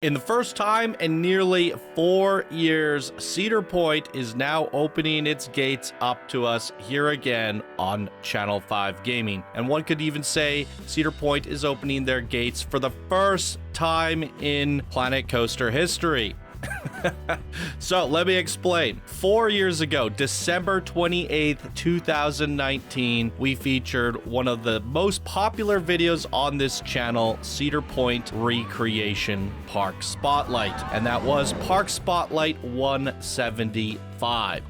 In the first time in nearly 4 years, Cedar Point is now opening its gates up to us here again on Channel 5 Gaming. And one could even say Cedar Point is opening their gates for the first time in Planet Coaster history. So let me explain. 4 years ago, December 28th, 2019, we featured one of the most popular videos on this channel, Cedar Point Recreation Park Spotlight. And that was Park Spotlight 175.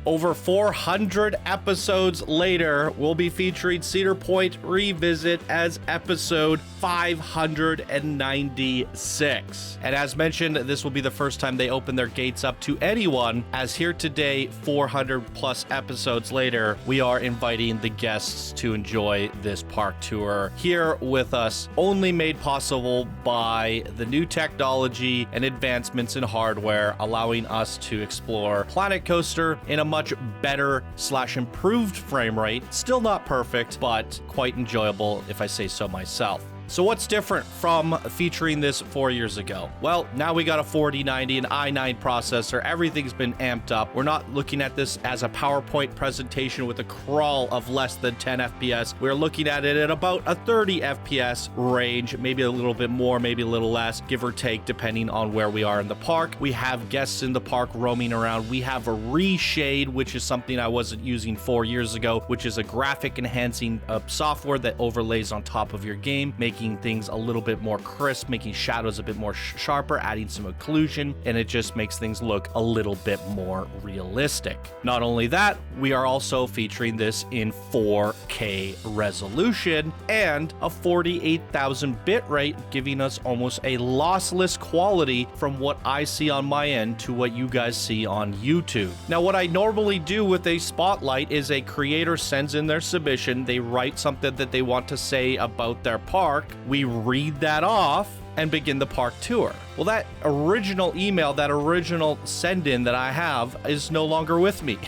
Over 400 episodes later, we'll be featuring Cedar Point Revisit as episode 596. And as mentioned, this will be the first time they open their gates up to anyone, as here today, 400 plus episodes later, we are inviting the guests to enjoy this park tour here with us, only made possible by the new technology and advancements in hardware, allowing us to explore Planet Coaster in a much better / improved frame rate. Still not perfect, but quite enjoyable if I say so myself. So what's different from featuring this 4 years ago? Well, now we got a 4090, an i9 processor. Everything's been amped up. We're not looking at this as a PowerPoint presentation with a crawl of less than 10 FPS. We're looking at it at about a 30 FPS range, maybe a little bit more, maybe a little less, give or take, depending on where we are in the park. We have guests in the park roaming around. We have a reshade, which is something I wasn't using 4 years ago, which is a graphic enhancing software that overlays on top of your game, making things a little bit more crisp, making shadows a bit more sharper, adding some occlusion, and it just makes things look a little bit more realistic. Not only that, we are also featuring this in 4K resolution and a 48,000 bit rate, giving us almost a lossless quality from what I see on my end to what you guys see on YouTube. Now, what I normally do with a spotlight is a creator sends in their submission, they write something that they want to say about their park, we read that off and begin the park tour. Well, that original email, that original send-in that I have is no longer with me.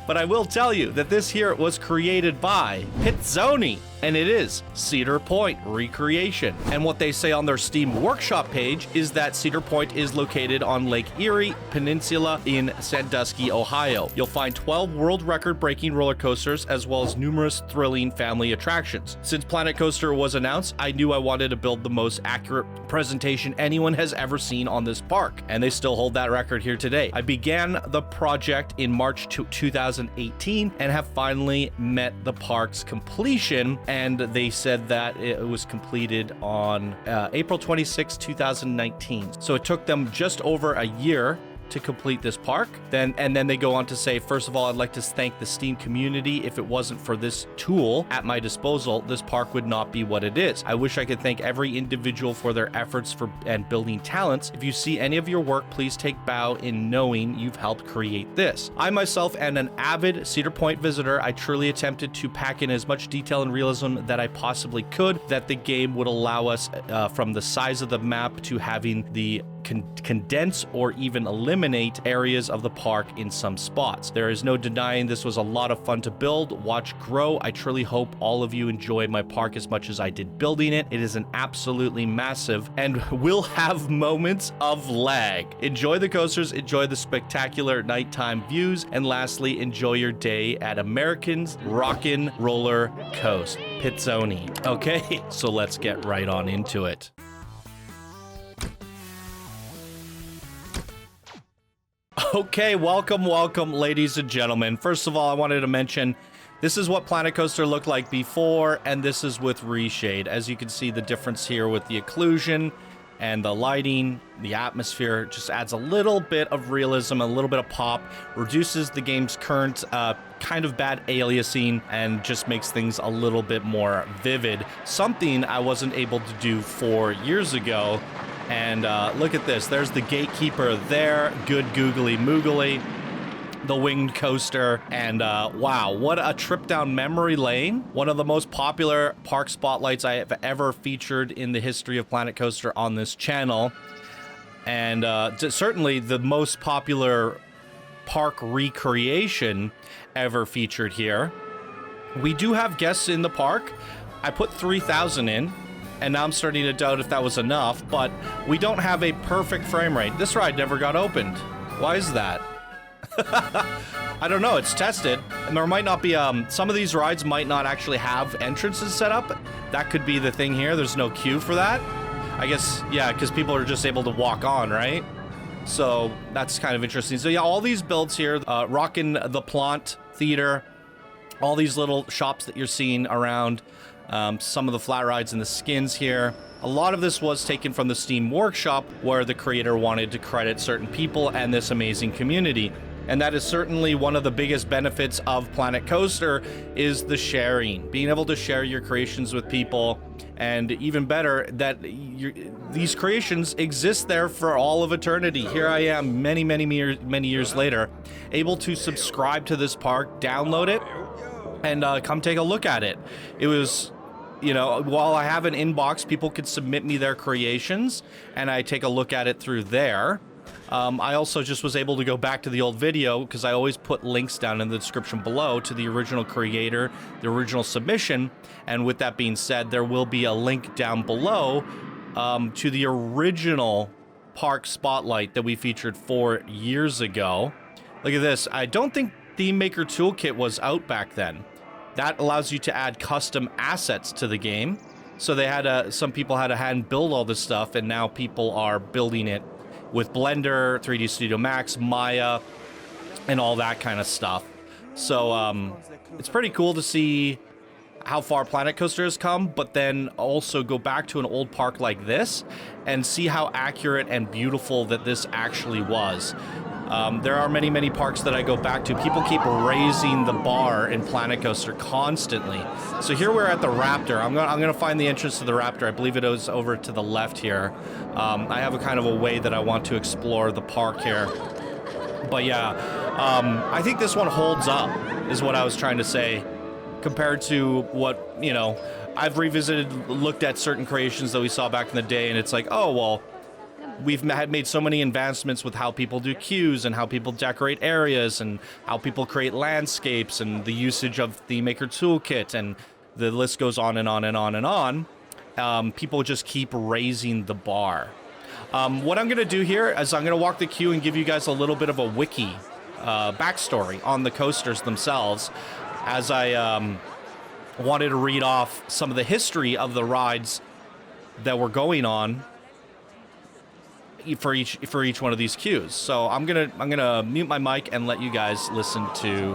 But I will tell you that this here was created by Pitzony, and it is Cedar Point Recreation. And what they say on their Steam Workshop page is that Cedar Point is located on Lake Erie Peninsula in Sandusky, Ohio. You'll find 12 world record-breaking roller coasters as well as numerous thrilling family attractions. Since Planet Coaster was announced, I knew I wanted to build the most accurate presentation anyone has ever seen on this park, and they still hold that record here today. I began the project in March 2018 and have finally met the park's completion, and they said that it was completed on April 26, 2019. So it took them just over a year to complete this park. Then they go on to say, first of all, I'd like to thank the Steam community. If it wasn't for this tool at my disposal, this park would not be what it is. I wish I could thank every individual for their efforts and building talents. If you see any of your work, please take bow in knowing you've helped create this. I myself am an avid Cedar Point visitor. I truly attempted to pack in as much detail and realism that I possibly could, that the game would allow us, from the size of the map to having the condense or even eliminate areas of the park in some spots. There is no denying this was a lot of fun to build, watch grow. I truly hope all of you enjoy my park as much as I did building it. It is an absolutely massive and will have moments of lag. Enjoy the coasters, enjoy the spectacular nighttime views, and lastly, enjoy your day at American's Rockin' Roller Coast. Pitzony. Okay, so let's get right on into it. Okay, welcome, ladies and gentlemen. First of all, I wanted to mention this is what Planet Coaster looked like before, and this is with reshade. As you can see, the difference here with the occlusion and the lighting, the atmosphere just adds a little bit of realism, a little bit of pop, reduces the game's current kind of bad aliasing, and just makes things a little bit more vivid. Something I wasn't able to do 4 years ago. And look at this. There's the gatekeeper there. Good googly moogly. The winged coaster. And wow, what a trip down memory lane. One of the most popular park spotlights I have ever featured in the history of Planet Coaster on this channel. And certainly the most popular park recreation ever featured here. We do have guests in the park. I put 3,000 in. and now I'm starting to doubt if that was enough, but we don't have a perfect frame rate. This ride never got opened. Why is that? I don't know, it's tested, and there might not be, some of these rides might not actually have entrances set up. That could be the thing here, there's no queue for that. I guess, yeah, because people are just able to walk on, right? So that's kind of interesting. So yeah, all these builds here, rocking the Plant Theater, all these little shops that you're seeing around, some of the flat rides and the skins here. A lot of this was taken from the Steam Workshop, where the creator wanted to credit certain people and this amazing community. And that is certainly one of the biggest benefits of Planet Coaster, is the sharing. Being able to share your creations with people, and even better, that these creations exist there for all of eternity. Here I am, many years later, able to subscribe to this park, download it, and come take a look at it. It was, you know, while I have an inbox, people could submit me their creations, and I take a look at it through there. I also just was able to go back to the old video, because I always put links down in the description below to the original creator, the original submission. And with that being said, there will be a link down below to the original park spotlight that we featured 4 years ago. Look at this. I don't think Theme Maker Toolkit was out back then. That allows you to add custom assets to the game. So they had some people had to hand build all this stuff, and now people are building it with Blender, 3D Studio Max, Maya, and all that kind of stuff. So it's pretty cool to see how far Planet Coaster has come, but then also go back to an old park like this and see how accurate and beautiful that this actually was. There are many parks that I go back to. People keep raising the bar in Planet Coaster constantly. So here we're at the Raptor. I'm gonna find the entrance to the Raptor. I believe it is over to the left here. I have a kind of a way that I want to explore the park here. But yeah, I think this one holds up, is what I was trying to say, compared to what, you know, I've revisited, looked at certain creations that we saw back in the day, and it's like, oh, well, we've made so many advancements with how people do queues and how people decorate areas and how people create landscapes and the usage of the Maker Toolkit, and the list goes on and on and on and on. People just keep raising the bar. What I'm going to do here is I'm going to walk the queue and give you guys a little bit of a wiki backstory on the coasters themselves, as I wanted to read off some of the history of the rides that were going on for each one of these queues. So I'm gonna mute my mic and let you guys listen to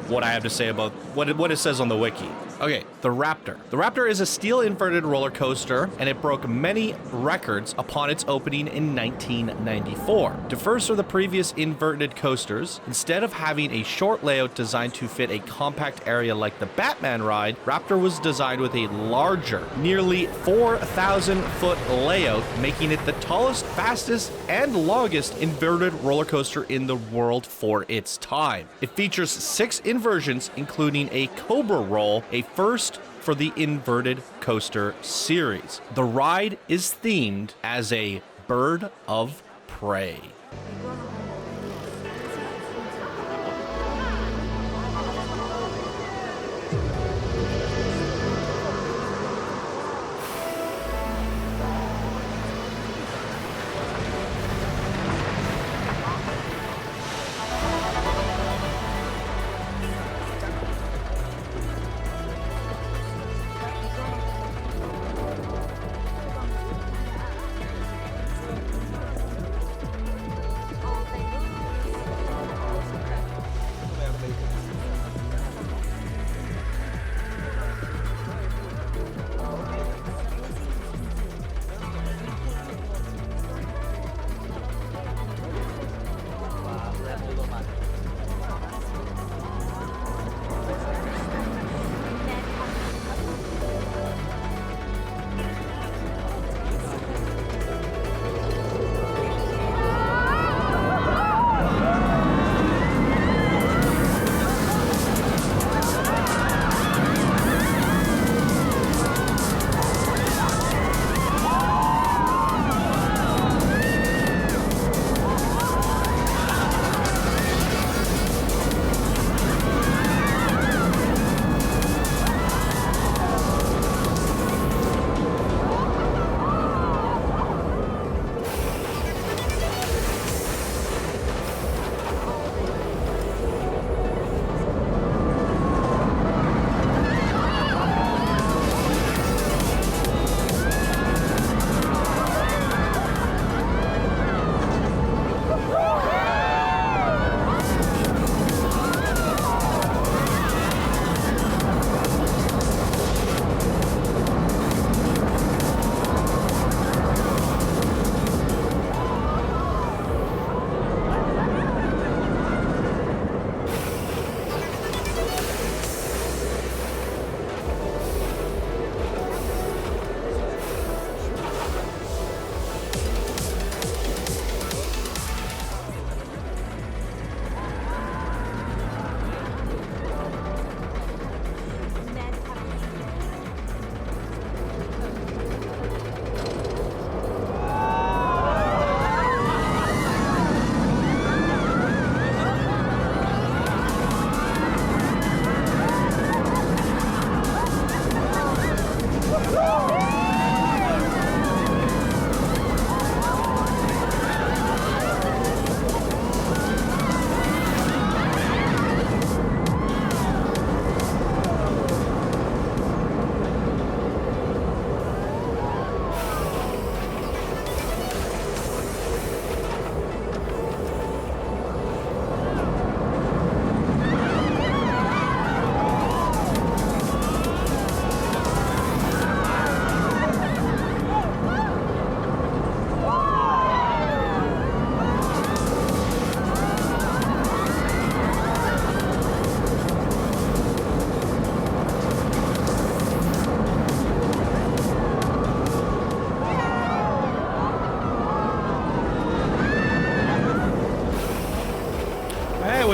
what I have to say about what it says on the wiki. Okay, the Raptor. The Raptor is a steel inverted roller coaster, and it broke many records upon its opening in 1994. Diverse from the previous inverted coasters, instead of having a short layout designed to fit a compact area like the Batman ride, Raptor was designed with a larger, nearly 4,000-foot layout, making it the tallest, fastest, and longest inverted roller coaster in the world for its time. It features 6 inversions, including a Cobra roll, a first for the inverted coaster series. The ride is themed as a bird of prey.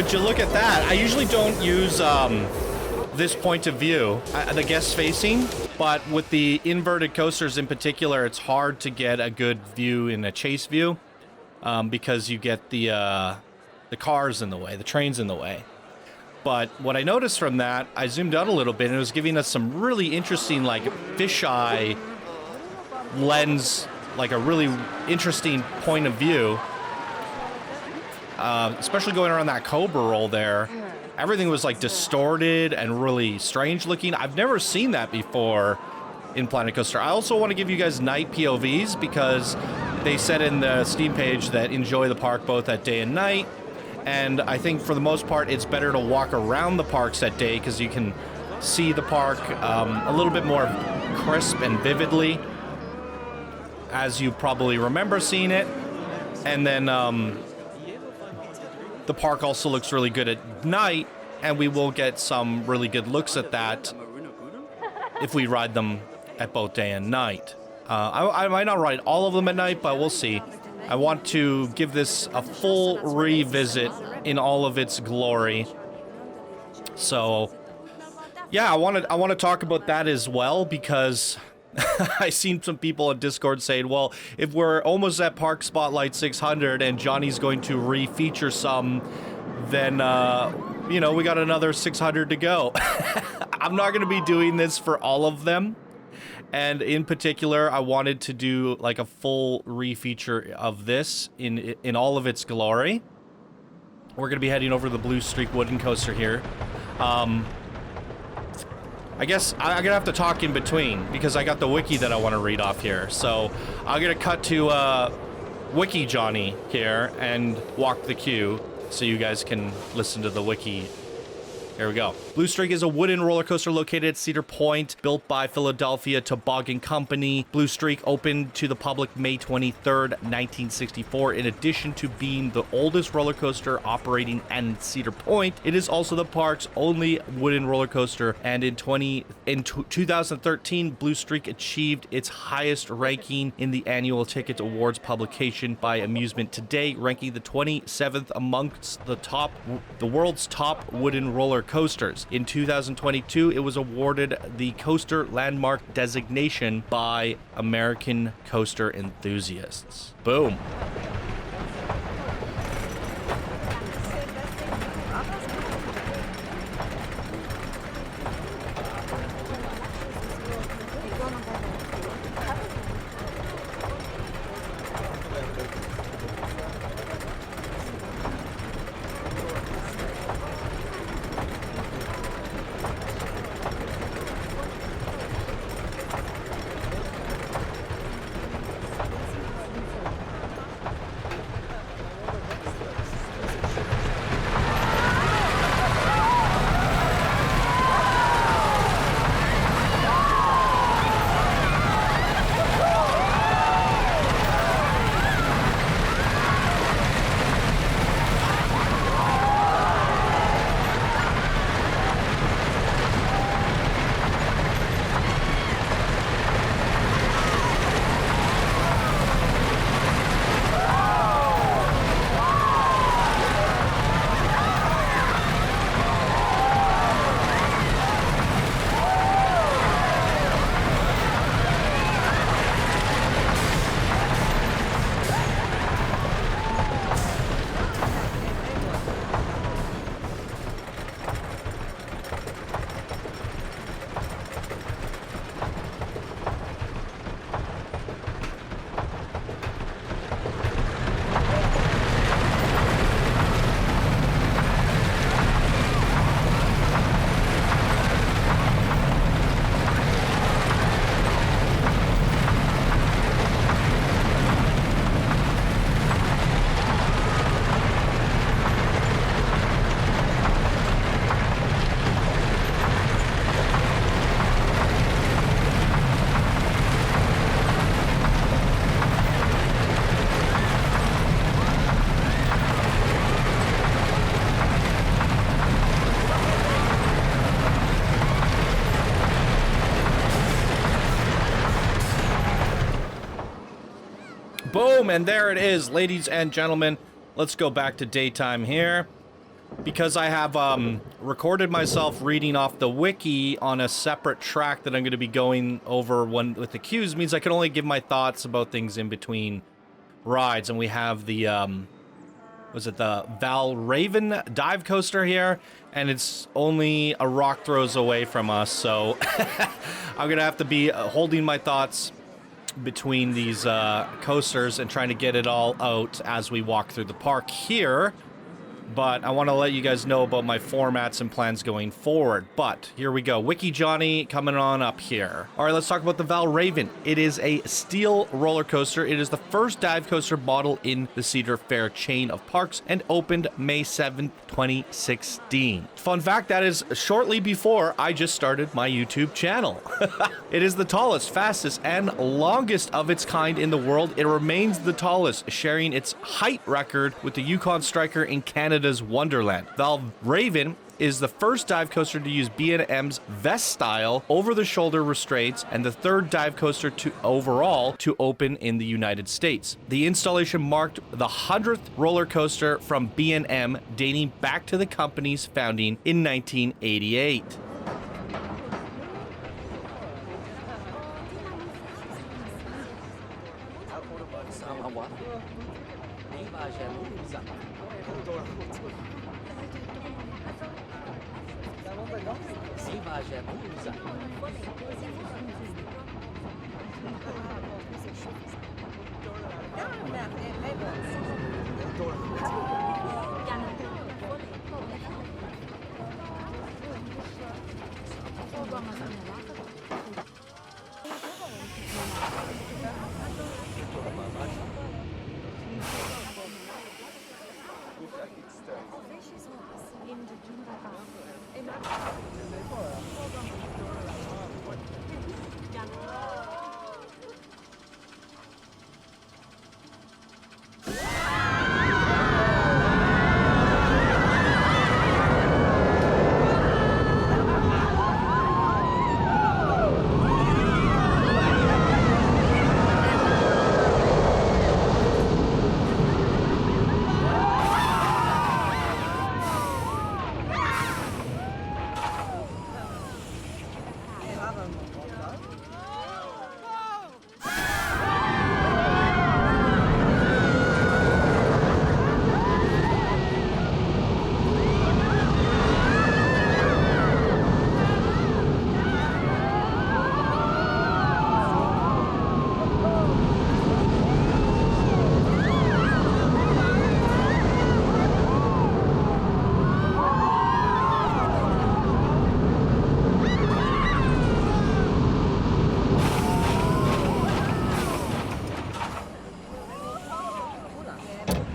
would you look at that? I usually don't use this point of view, the guest facing, but with the inverted coasters in particular, it's hard to get a good view in a chase view because you get the cars in the way, the trains in the way. But what I noticed from that, I zoomed out a little bit and it was giving us some really interesting, like, fisheye lens, like a really interesting point of view. Especially going around that Cobra roll there. Everything was, like, distorted and really strange looking. I've never seen that before in Planet Coaster. I also want to give you guys night POVs because they said in the Steam page that enjoy the park both at day and night. And I think for the most part, it's better to walk around the parks at day because you can see the park a little bit more crisp and vividly, as you probably remember seeing it. And then the park also looks really good at night, and we will get some really good looks at that if we ride them at both day and night. I might not ride all of them at night, but we'll see. I want to give this a full revisit in all of its glory. So, yeah, I want to talk about that as well because I seen some people on Discord saying, well, if we're almost at Park Spotlight 600 and Johnny's going to re-feature some, then, you know, we got another 600 to go. I'm not going to be doing this for all of them. And in particular, I wanted to do like a full re-feature of this in all of its glory. We're going to be heading over to the Blue Streak wooden coaster here. I guess I'm gonna have to talk in between because I got the wiki that I want to read off here. So I'm gonna cut to Wiki Johnny here and walk the queue so you guys can listen to the wiki. Here we go. Blue Streak is a wooden roller coaster located at Cedar Point, built by Philadelphia Toboggan Company. Blue Streak opened to the public May 23rd, 1964. In addition to being the oldest roller coaster operating in Cedar Point, it is also the park's only wooden roller coaster. And in 2013, Blue Streak achieved its highest ranking in the annual Ticket Awards publication by Amusement Today, ranking the 27th amongst the world's top wooden roller coasters. In 2022, it was awarded the Coaster Landmark designation by American Coaster Enthusiasts. Boom. Boom, and there it is, ladies and gentlemen. Let's go back to daytime here. because I have recorded myself reading off the wiki on a separate track that I'm going to be going over with the cues, means I can only give my thoughts about things in between rides. And we have the, was it the ValRavn dive coaster here? And it's only a rock throws away from us, so I'm going to have to be holding my thoughts between these coasters and trying to get it all out as we walk through the park here. But I want to let you guys know about my formats and plans going forward. But here we go. Wiki Johnny coming on up here. All right, let's talk about the ValRavn. It is a steel roller coaster. It is the first dive coaster model in the Cedar Fair chain of parks and opened May 7th, 2016. Fun fact, that is shortly before I just started my YouTube channel. It is the tallest, fastest, and longest of its kind in the world. It remains the tallest, sharing its height record with the Yukon Striker in Canada's Wonderland. ValRavn is the first dive coaster to use B&M's vest style over-the-shoulder restraints and the third dive coaster overall to open in the United States. The installation marked the 100th roller coaster from B&M, dating back to the company's founding in 1988.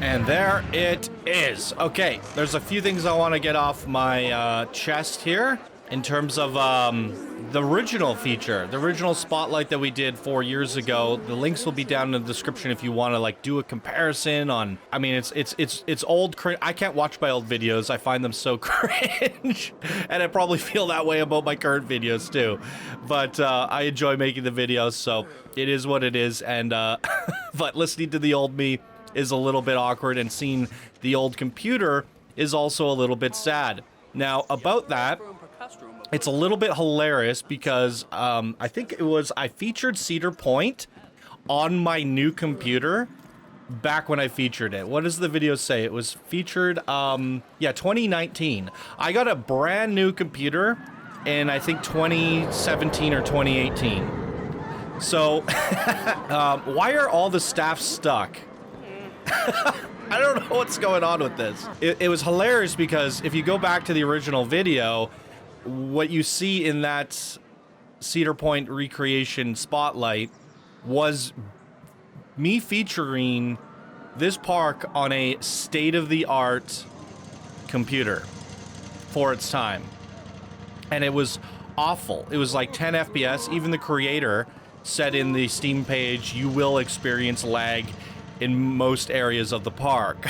And there it is. Okay, there's a few things I want to get off my chest here in terms of the original feature, the original spotlight that we did 4 years ago. The links will be down in the description if you want to like do a comparison on. I mean, it's old. I can't watch my old videos. I find them so cringe, and I probably feel that way about my current videos too. But I enjoy making the videos, so it is what it is. And but listening to the old me is a little bit awkward, and seeing the old computer is also a little bit sad. Now, about that, it's a little bit hilarious because I think it was, I featured Cedar Point on my new computer back when I featured it. What does the video say? It was featured, yeah, 2019. I got a brand new computer in, I think, 2017 or 2018. So, why are all the staff stuck? I don't know what's going on with this. It was hilarious because if you go back to the original video, what you see in that Cedar Point recreation spotlight was me featuring this park on a state-of-the-art computer for its time. And it was awful. It was like 10 FPS. Even the creator said in the Steam page, you will experience lag in most areas of the park.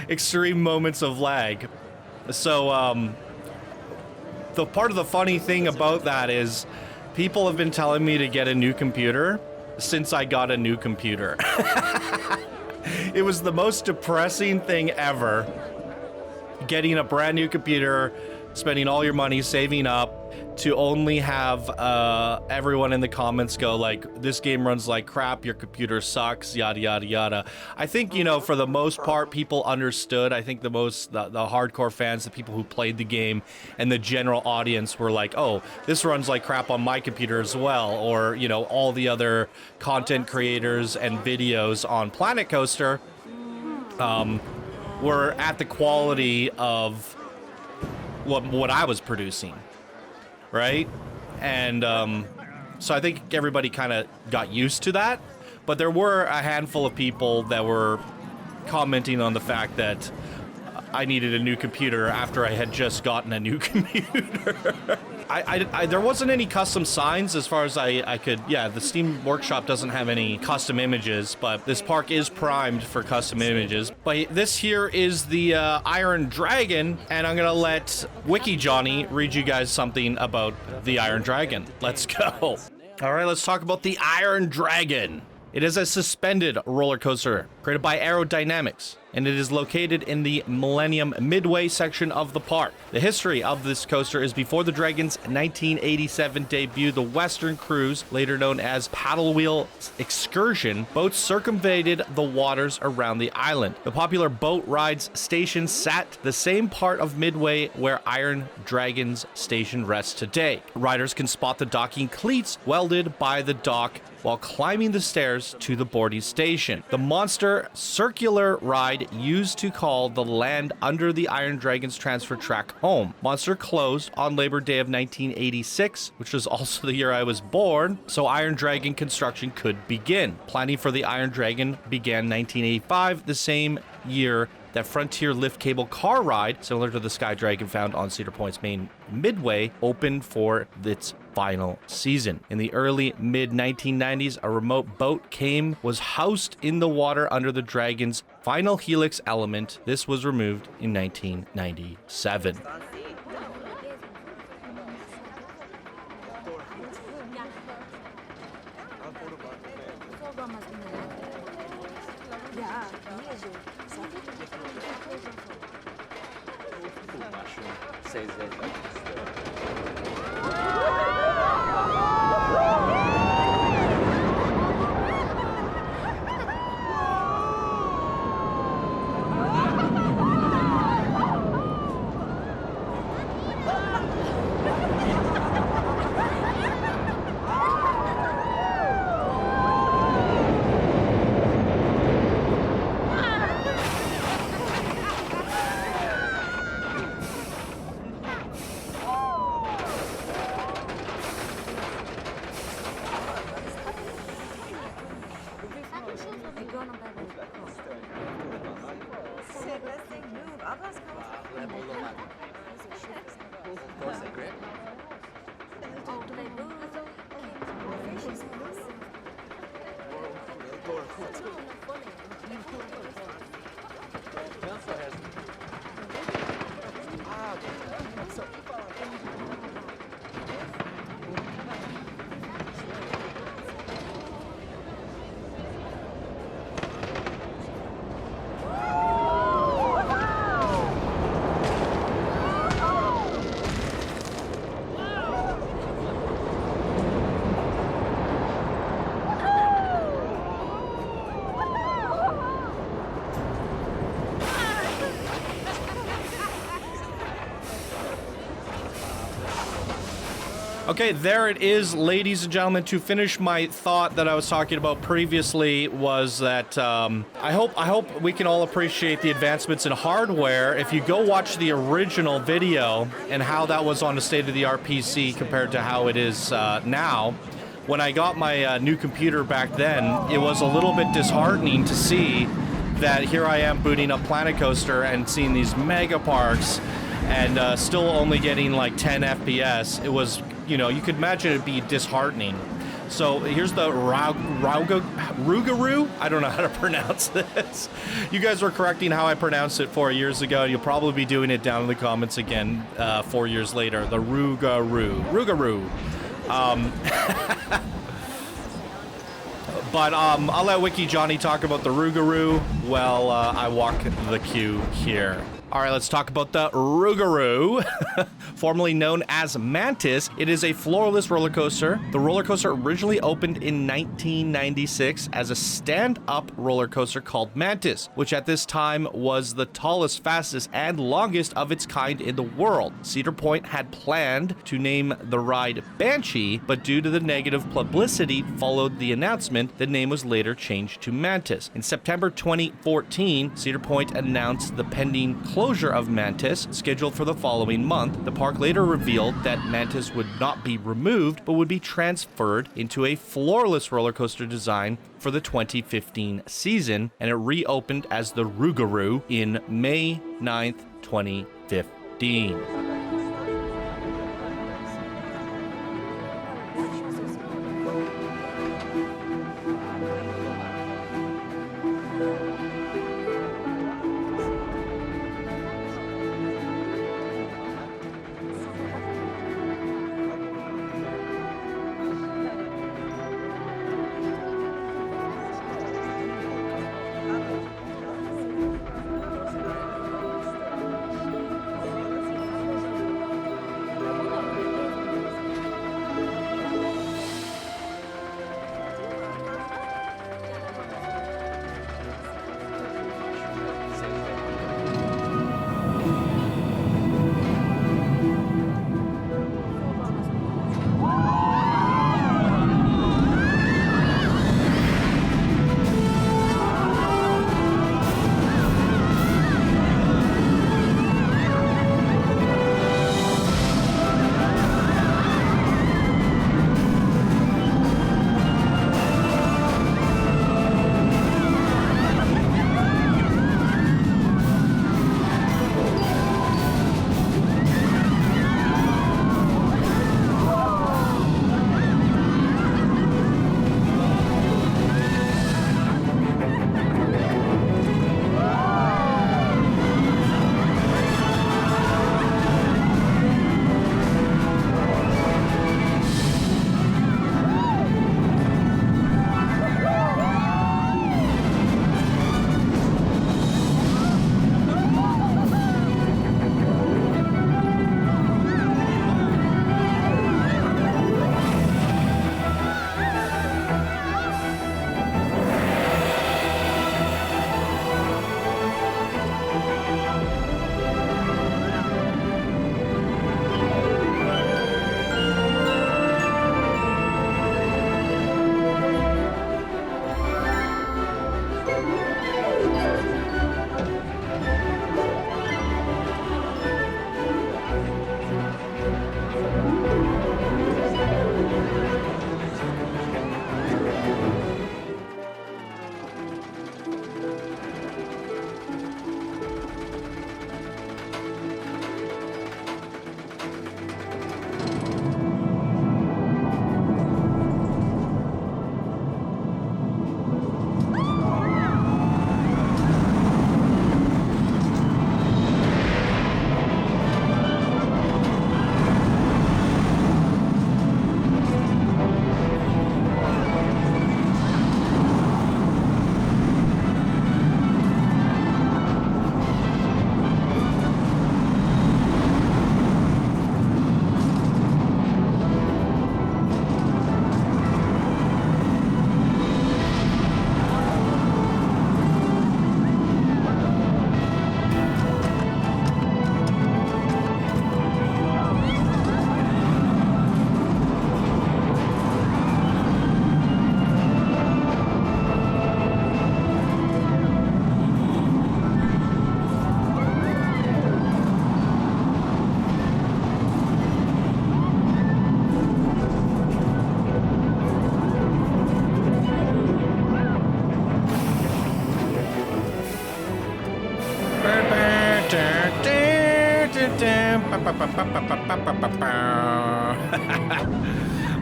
Extreme moments of lag. So, the part of the funny thing about that is people have been telling me to get a new computer since I got a new computer. It was the most depressing thing ever. getting a brand new computer, spending all your money, saving up, to only have everyone in the comments go like, this game runs like crap, your computer sucks, yada yada yada. I think, you know, for the most part, people understood. I think the hardcore fans, the people who played the game, and the general audience were like, oh, this runs like crap on my computer as well. Or, you know, all the other content creators and videos on Planet Coaster were at the quality of what I was producing, right? And so I think everybody kind of got used to that, but there were a handful of people that were commenting on the fact that I needed a new computer after I had just gotten a new computer. There wasn't any custom signs as far as I could. Yeah, the Steam Workshop doesn't have any custom images, but this park is primed for custom images. But this here is the Iron Dragon, and I'm gonna let Wiki Johnny read you guys something about the Iron Dragon. Let's go. All right, let's talk about the Iron Dragon. It is a suspended roller coaster created by Aerodynamics, and it is located in the Millennium Midway section of the park. The history of this coaster is before the Dragon's 1987 debut, the Western Cruise, later known as Paddle Wheel Excursion, boats circumvented the waters around the island. The popular boat rides station sat the same part of Midway where Iron Dragon's station rests today. Riders can spot the docking cleats welded by the dock while climbing the stairs to the boarding station. The monster circular ride used to call the land under the Iron Dragon's transfer track home. Monster closed on Labor Day of 1986, which was also the year I was born, so Iron Dragon construction could begin. Planning for the Iron Dragon began 1985, the same year that Frontier lift cable car ride, similar to the Sky Dragon found on Cedar Point's main Midway, opened for its final season. In the early mid-1990s, a remote boat was housed in the water under the Dragon's final helix element. This was removed in 1997. Okay, there it is, ladies and gentlemen. To finish my thought that I was talking about previously was that I hope we can all appreciate the advancements in hardware. If you go watch the original video and how that was on a state-of-the-art PC compared to how it is now, when I got my new computer back then, it was a little bit disheartening to see that here I am booting up Planet Coaster and seeing these mega parks and still only getting like 10 FPS. It was, you know, you could imagine it'd be disheartening. So here's the Rougarou. I don't know how to pronounce this. You guys were correcting how I pronounced it 4 years ago. You'll probably be doing it down in the comments again 4 years later. The Rougarou. But I'll let Wiki Johnny talk about the Rougarou while I walk the queue here. All right, let's talk about the Rougarou, formerly known as Mantis. It is a floorless roller coaster. The roller coaster originally opened in 1996 as a stand-up roller coaster called Mantis, which at this time was the tallest, fastest, and longest of its kind in the world. Cedar Point had planned to name the ride Banshee, but due to the negative publicity followed the announcement, the name was later changed to Mantis. In September 2014, Cedar Point announced the pending closure of Mantis, scheduled for the following month. The park later revealed that Mantis would not be removed, but would be transferred into a floorless roller coaster design for the 2015 season, and it reopened as the Rougarou in May 9th, 2015.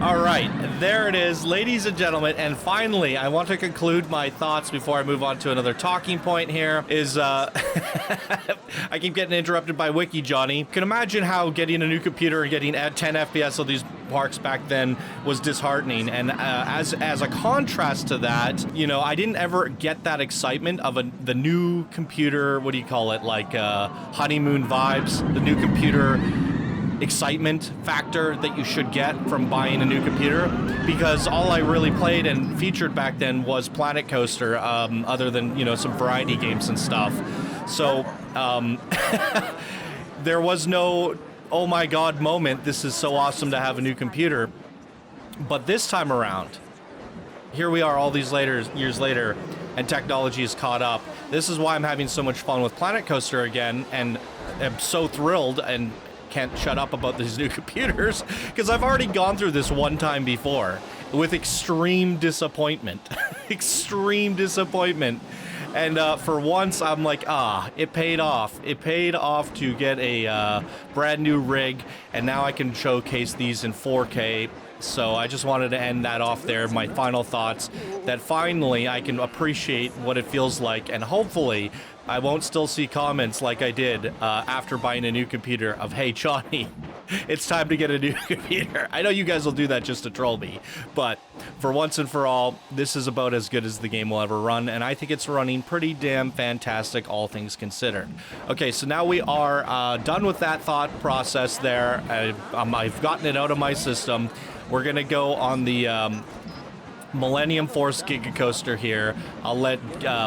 All right, there it is, ladies and gentlemen, and finally, I want to conclude my thoughts before I move on to another talking point here, is, I keep getting interrupted by Wiki Johnny. You can imagine how getting a new computer and getting at 10 FPS on these parks back then was disheartening. And as a contrast to that, you know, I didn't ever get that excitement of the new computer, what do you call it, like honeymoon vibes, the new computer excitement factor that you should get from buying a new computer, because all I really played and featured back then was Planet Coaster, other than, you know, some variety games and stuff. So there was no, oh my god moment, this is so awesome to have a new computer. But this time around, here we are all these years later, and technology is caught up. This is why I'm having so much fun with Planet Coaster again, and I'm so thrilled and can't shut up about these new computers, because I've already gone through this one time before with extreme disappointment. Extreme disappointment. And for once, I'm like, it paid off. It paid off to get a brand new rig, and now I can showcase these in 4K. So I just wanted to end that off there, my final thoughts, that finally I can appreciate what it feels like, and hopefully I won't still see comments like I did after buying a new computer of, hey, Johnny, it's time to get a new computer. I know you guys will do that just to troll me, but for once and for all, this is about as good as the game will ever run, and I think it's running pretty damn fantastic, all things considered. Okay, so now we are done with that thought process there. I've gotten it out of my system. We're going to go on the Millennium Force Giga Coaster here. I'll let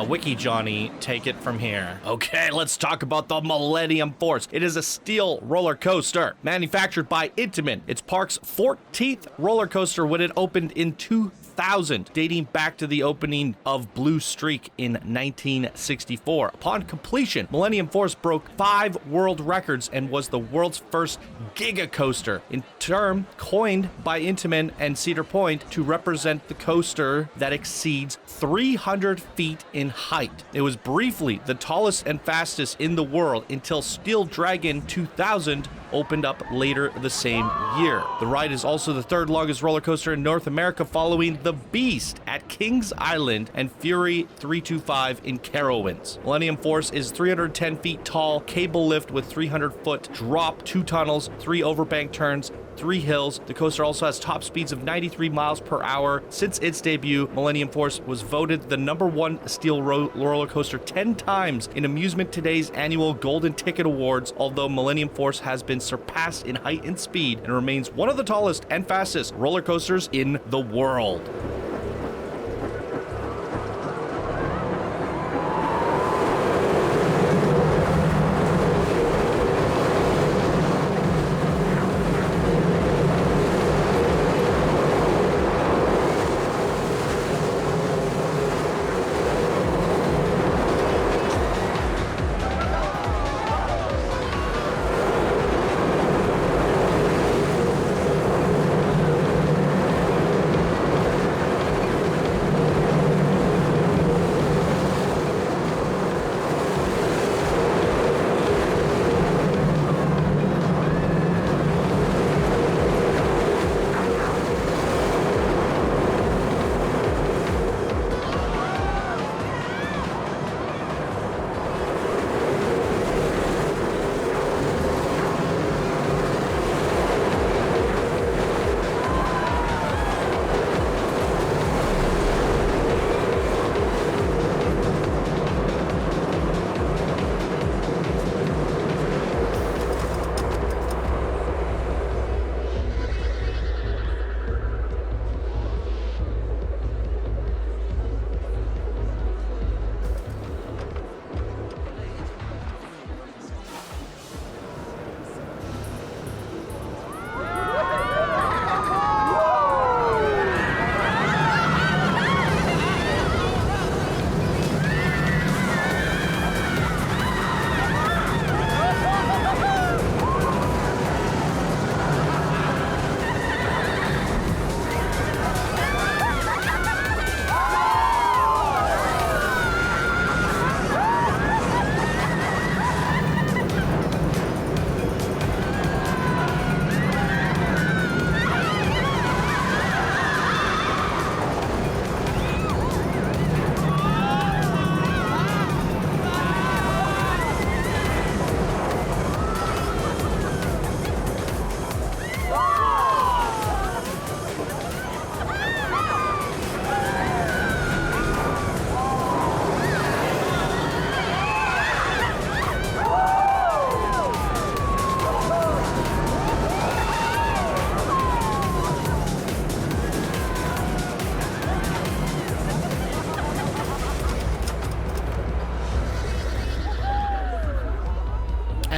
Wiki Johnny take it from here. Okay, let's talk about the Millennium Force. It is a steel roller coaster manufactured by Intamin. It's Park's 14th roller coaster when it opened in 2000, dating back to the opening of Blue Streak in 1964. Upon completion, Millennium Force broke 5 world records and was the world's first Giga Coaster, in term coined by Intamin and Cedar Point to represent the coaster that exceeds 300 feet in height. It was briefly the tallest and fastest in the world until Steel Dragon 2000 opened up later the same year. The ride is also the 3rd longest roller coaster in North America, following the Beast at Kings Island and Fury 325 in Carowinds. Millennium Force is 310 feet tall, cable lift with 300-foot drop, 2 tunnels, 3 overbank turns, 3 hills. The coaster also has top speeds of 93 miles per hour. Since its debut, Millennium Force was voted the #1 steel roller coaster 10 times in Amusement Today's annual Golden Ticket Awards, although Millennium Force has been surpassed in height and speed and remains one of the tallest and fastest roller coasters in the world.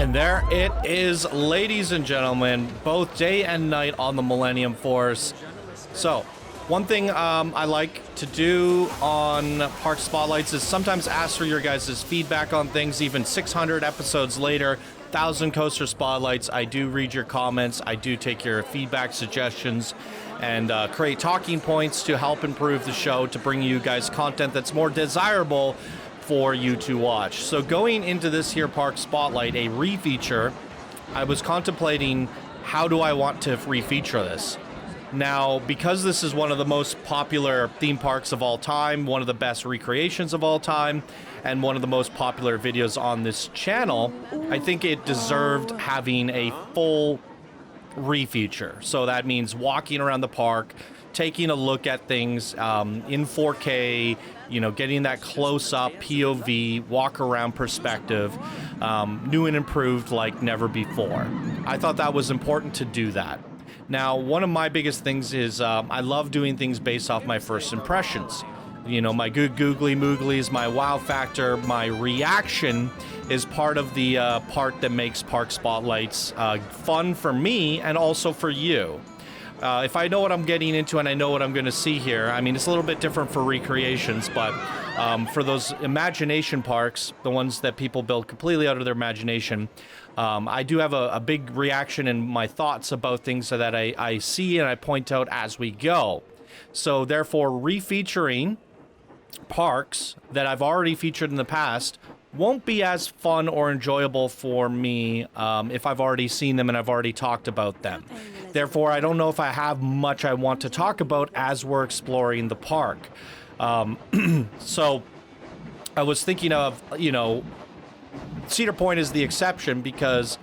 And there it is, ladies and gentlemen, both day and night on the Millennium Force. So, one thing I like to do on Park Spotlights is sometimes ask for your guys' feedback on things. Even 600 episodes later, 1,000 coaster spotlights, I do read your comments, I do take your feedback, suggestions, and create talking points to help improve the show, to bring you guys content that's more desirable for you to watch. So going into this here Park Spotlight, a refeature, I was contemplating, how do I want to refeature this? Now, because this is one of the most popular theme parks of all time, one of the best recreations of all time, and one of the most popular videos on this channel, I think it deserved having a full refeature. So that means walking around the park, taking a look at things in 4K, you know, getting that close-up POV, walk-around perspective, new and improved like never before. I thought that was important to do that. Now, one of my biggest things is I love doing things based off my first impressions. You know, my good googly mooglies, my wow factor, my reaction is part of the part that makes Park Spotlights fun for me and also for you. If I know what I'm getting into and I know what I'm going to see here, I mean, it's a little bit different for recreations, but for those imagination parks, the ones that people build completely out of their imagination, I do have a big reaction in my thoughts about things so that I see and I point out as we go. So therefore, refeaturing parks that I've already featured in the past won't be as fun or enjoyable for me if I've already seen them and I've already talked about them. Therefore, I don't know if I have much I want to talk about as we're exploring the park. So I was thinking of, you know, Cedar Point is the exception because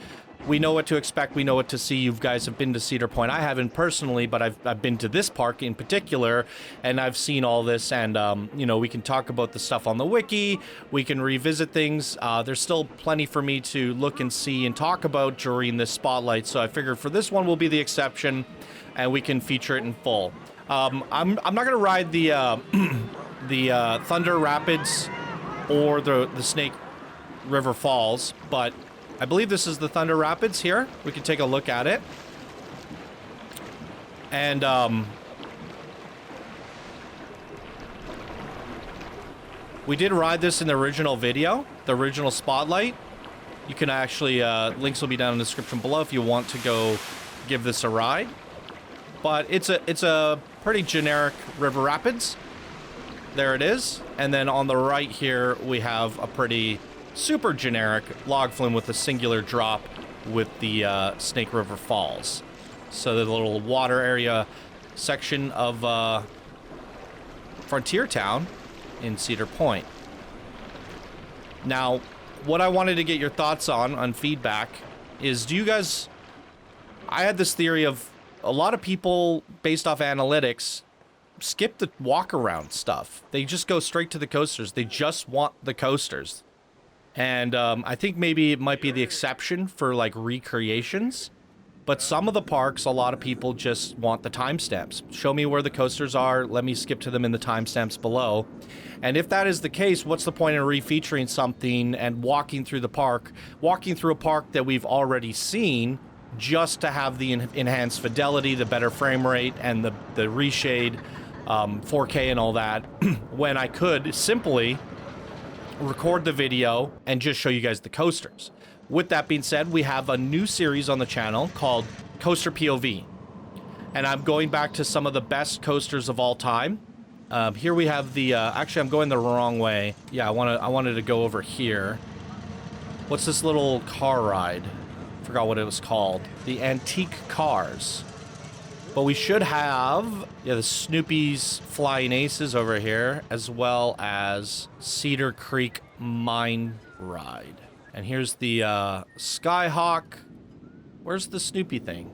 we know what to expect, we know what to see. You guys have been to Cedar Point. I haven't personally, but I've been to this park in particular, and I've seen all this, and, you know, we can talk about the stuff on the wiki, we can revisit things. There's still plenty for me to look and see and talk about during this spotlight, so I figured for this one will be the exception, and we can feature it in full. I'm not going to ride the, the Thunder Rapids or the Snake River Falls, but I believe this is the Thunder Rapids here. We can take a look at it. And, we did ride this in the original video, the original Spotlight. You can actually, links will be down in the description below if you want to go give this a ride. But it's a pretty generic River Rapids. There it is. And then on the right here, we have a pretty super generic log flume with a singular drop with the Snake River Falls. So the little water area section of Frontier Town in Cedar Point. Now, what I wanted to get your thoughts on feedback is, do you guys... I had this theory of a lot of people, based off analytics, skip the walk-around stuff. They just go straight to the coasters. They just want the coasters. And I think maybe it might be the exception for, like, recreations. But some of the parks, a lot of people just want the timestamps. Show me where the coasters are. Let me skip to them in the timestamps below. And if that is the case, what's the point in refeaturing something and walking through the park, walking through a park that we've already seen, just to have the enhanced fidelity, the better frame rate, and the reshade, 4K and all that, when I could simply record the video and just show you guys the coasters. With that being said, we have a new series on the channel called Coaster POV, and I'm going back to some of the best coasters of all time. Here we have the actually I'm going the wrong way. Yeah, I wanted to go over here. What's this little car ride? Forgot what it was called. The antique cars. But we should have, yeah, the Snoopy's Flying Aces over here, as well as Cedar Creek Mine Ride. And here's the Skyhawk. Where's the Snoopy thing?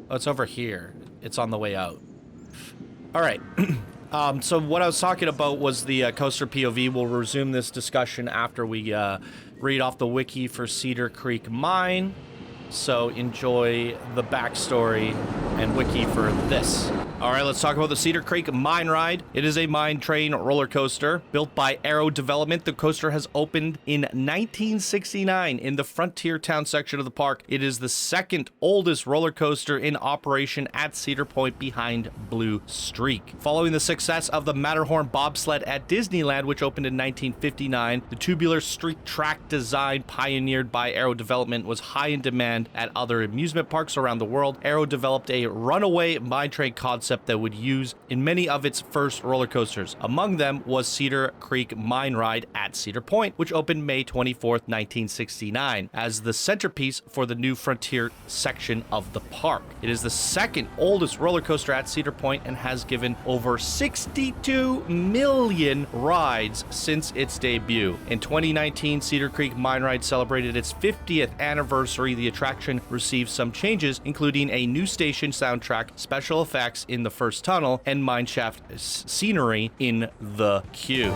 Oh, it's over here. It's on the way out. All right. So what I was talking about was the coaster POV. We'll resume this discussion after we read off the wiki for Cedar Creek Mine. So enjoy the backstory and wiki for this. All right, let's talk about the Cedar Creek Mine Ride. It is a mine train roller coaster built by Aero Development. The coaster has opened in 1969 in the Frontier Town section of the park. It is the second oldest roller coaster in operation at Cedar Point behind Blue Streak. Following the success of the Matterhorn bobsled at Disneyland, which opened in 1959, the tubular street track design pioneered by Aero Development was high in demand at other amusement parks around the world. Aero developed a runaway mine train concept that would use in many of its first roller coasters. Among them was Cedar Creek Mine Ride at Cedar Point, which opened May 24th, 1969, as the centerpiece for the new Frontier section of the park. It is the second oldest roller coaster at Cedar Point and has given over 62 million rides since its debut. In 2019, Cedar Creek Mine Ride celebrated its 50th anniversary. The attraction received some changes, including a new station soundtrack, special effects in the first tunnel, and mineshaft scenery in the queue.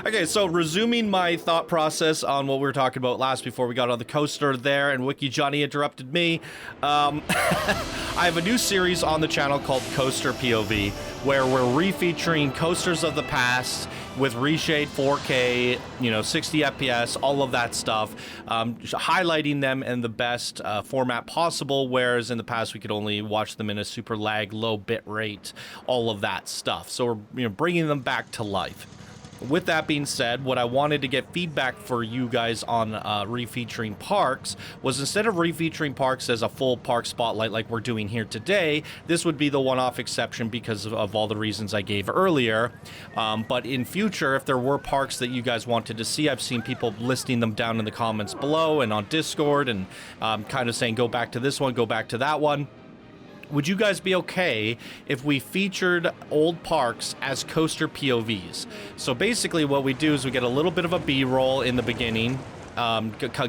Okay, so resuming my thought process on what we were talking about last before we got on the coaster there and Wiki Johnny interrupted me. I have a new series on the channel called Coaster POV, where we're refeaturing coasters of the past with reshade 4K, 60 FPS, all of that stuff, highlighting them in the best format possible, whereas in the past we could only watch them in a super lag, low bit rate, all of that stuff. So we're bringing them back to life. With that being said, what I wanted to get feedback for you guys on refeaturing parks was, instead of refeaturing parks as a full park spotlight like we're doing here today, this would be the one-off exception because of all the reasons I gave earlier. But in future, if there were parks that you guys wanted to see, I've seen people listing them down in the comments below and on Discord and kind of saying, go back to this one, go back to that one. Would you guys be okay if we featured old parks as coaster POVs? So basically what we do is we get a little bit of a B-roll in the beginning,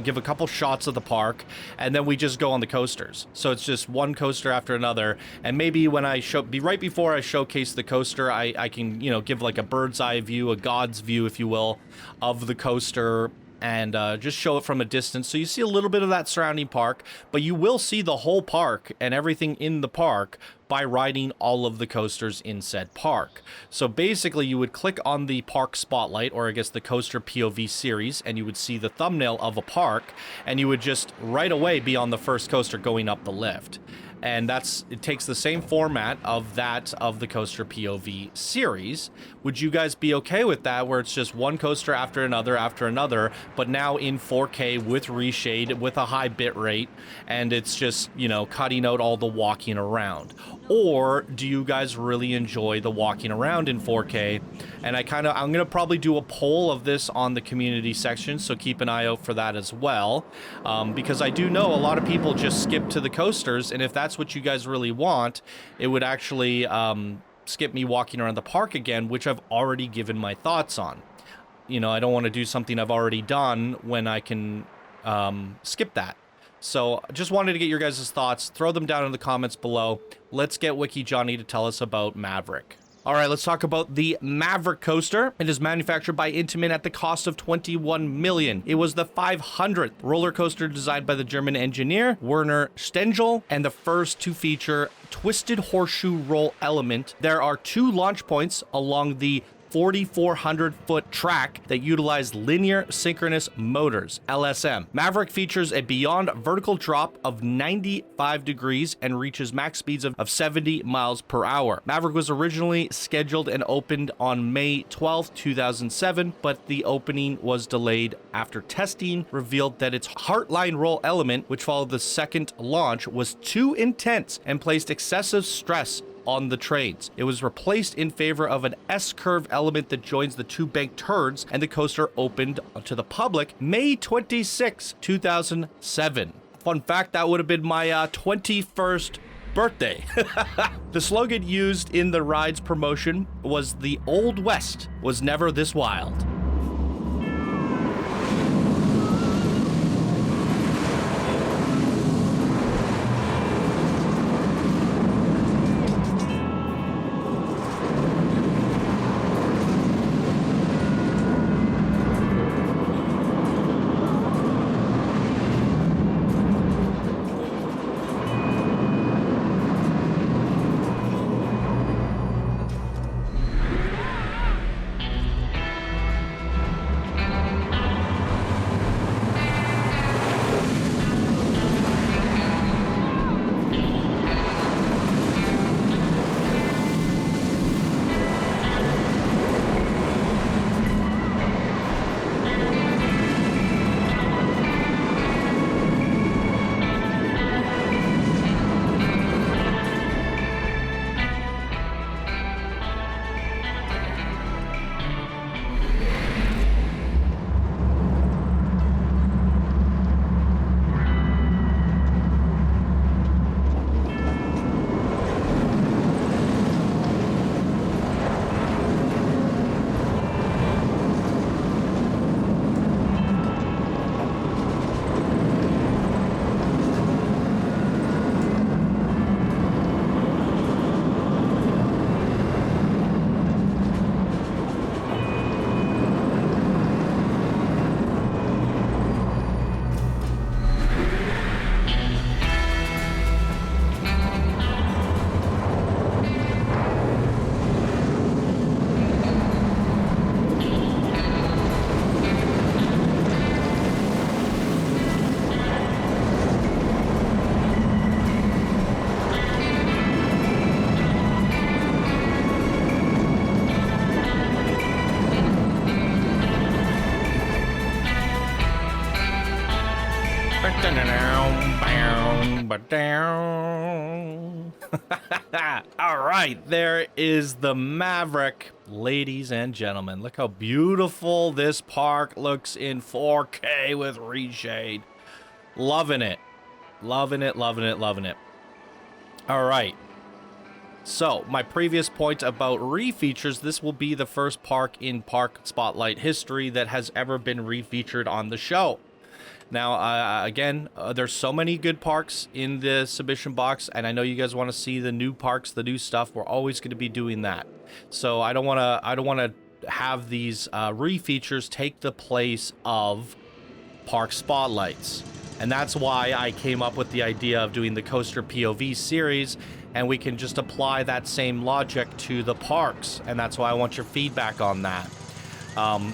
give a couple shots of the park, and then we just go on the coasters. So it's just one coaster after another, and maybe when I right before I showcase the coaster, I can, give like a bird's eye view, a god's view, if you will, of the coaster, and just show it from a distance. So you see a little bit of that surrounding park, but you will see the whole park and everything in the park by riding all of the coasters in said park. So basically you would click on the park spotlight, or I guess the coaster POV series, and you would see the thumbnail of a park, and you would just right away be on the first coaster going up the lift. And it takes the same format of the coaster POV series. Would you guys be okay with that, where it's just one coaster after another, but now in 4K with reshade, with a high bit rate, and it's just, cutting out all the walking around? Or do you guys really enjoy the walking around in 4K? And I'm going to probably do a poll of this on the community section, so keep an eye out for that as well. Because I do know a lot of people just skip to the coasters, and if that's what you guys really want, it would actually skip me walking around the park again, which I've already given my thoughts on. you know, I don't want to do something I've already done when I can skip that. So just wanted to get your guys' thoughts. Throw them down in the comments below. Let's get Wiki Johnny to tell us about Maverick. All right, let's talk about the Maverick coaster. It is manufactured by Intamin at the cost of $21 million. It was the 500th roller coaster designed by the German engineer Werner Stengel and the first to feature twisted horseshoe roll element. There are 2 launch points along the 4,400-foot track that utilize linear synchronous motors, LSM. Maverick features a beyond vertical drop of 95 degrees and reaches max speeds of 70 miles per hour. Maverick was originally scheduled and opened on May 12, 2007, but the opening was delayed after testing revealed that its Heartline roll element, which followed the second launch, was too intense and placed excessive stress on the trains. It was replaced in favor of an S-curve element that joins the 2 banked turns, and the coaster opened to the public May 26, 2007. Fun fact, that would have been my 21st birthday. The slogan used in the ride's promotion was "The Old West was never this wild." All right, there is the Maverick, ladies and gentlemen. Look how beautiful this park looks in 4K with reshade. Loving it. Loving it, loving it, loving it. All right. So, my previous point about refeatures, this will be the first park in Park Spotlight history that has ever been refeatured on the show. Now, again, there's so many good parks in the submission box, and I know you guys want to see the new parks, the new stuff. We're always going to be doing that. So I don't want to have these refeatures take the place of Park Spotlights. And that's why I came up with the idea of doing the Coaster POV series, and we can just apply that same logic to the parks. And that's why I want your feedback on that.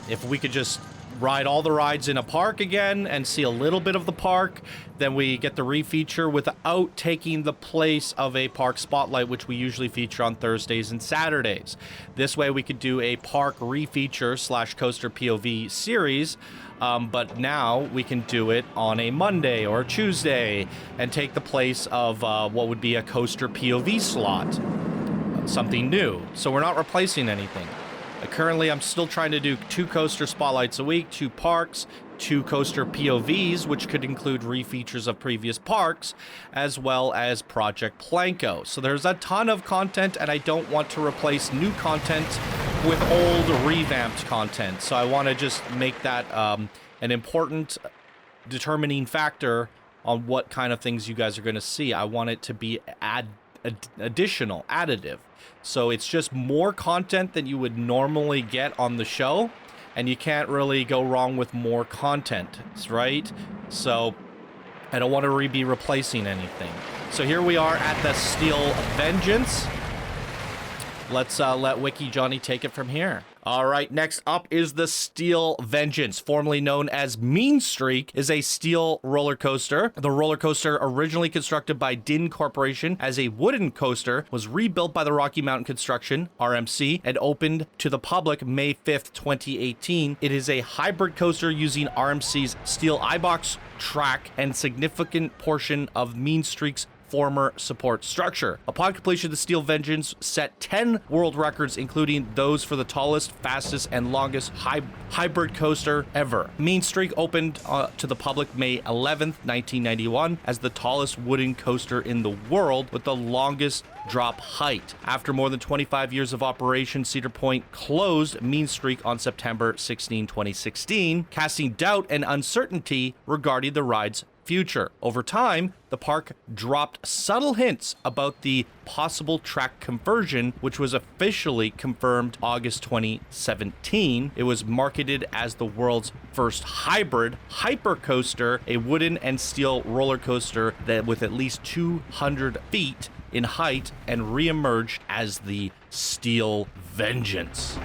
If we could just ride all the rides in a park again and see a little bit of the park, then we get the refeature without taking the place of a Park Spotlight, which we usually feature on Thursdays and Saturdays. This way we could do a park refeature / Coaster POV series, but now we can do it on a Monday or a Tuesday and take the place of what would be a Coaster POV slot. Something new. So we're not replacing anything. Currently, I'm still trying to do 2 Coaster Spotlights a week, 2 parks, 2 Coaster POVs, which could include refeatures of previous parks, as well as Project Planko. So there's a ton of content, and I don't want to replace new content with old revamped content. So I want to just make that an important determining factor on what kind of things you guys are going to see. I want it to be additive. So it's just more content than you would normally get on the show, and you can't really go wrong with more content, right? So I don't want to be replacing anything. So here we are at the Steel Vengeance. Let's let Wiki Johnny take it from here. All right, next up is the Steel Vengeance, formerly known as Mean Streak, is a steel roller coaster. The roller coaster, originally constructed by Din Corporation as a wooden coaster, was rebuilt by the Rocky Mountain Construction, RMC, and opened to the public May 5th, 2018. It is a hybrid coaster using RMC's steel iBox track and significant portion of Mean Streak's former support structure. Upon completion, the Steel Vengeance set 10 world records, including those for the tallest, fastest, and longest hybrid coaster ever. Mean Streak opened to the public May 11th, 1991, as the tallest wooden coaster in the world with the longest drop height. After more than 25 years of operation, Cedar Point closed Mean Streak on September 16, 2016, casting doubt and uncertainty regarding the ride's future. Over time, the park dropped subtle hints about the possible track conversion, which was officially confirmed August 2017. It was marketed as the world's first hybrid hypercoaster, a wooden and steel roller coaster that with at least 200 feet in height, and re-emerged as the Steel Vengeance.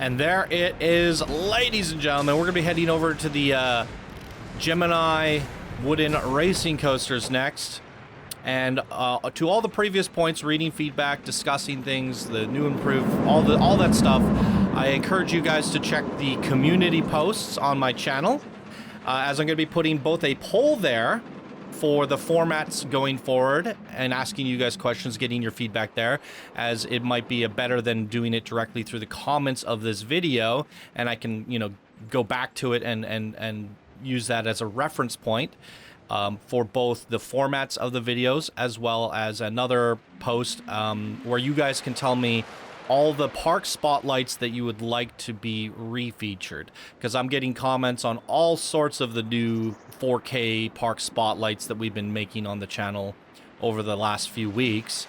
And there it is, ladies and gentlemen. We're going to be heading over to the Gemini wooden racing coasters next. And to all the previous points, reading feedback, discussing things, the new improve, all that stuff, I encourage you guys to check the community posts on my channel, as I'm going to be putting both a poll there for the formats going forward and asking you guys questions, getting your feedback there, as it might be better than doing it directly through the comments of this video, and I can, you know, go back to it and use that as a reference point for both the formats of the videos as well as another post where you guys can tell me all the park spotlights that you would like to be refeatured, because I'm getting comments on all sorts of the new 4K park spotlights that we've been making on the channel over the last few weeks,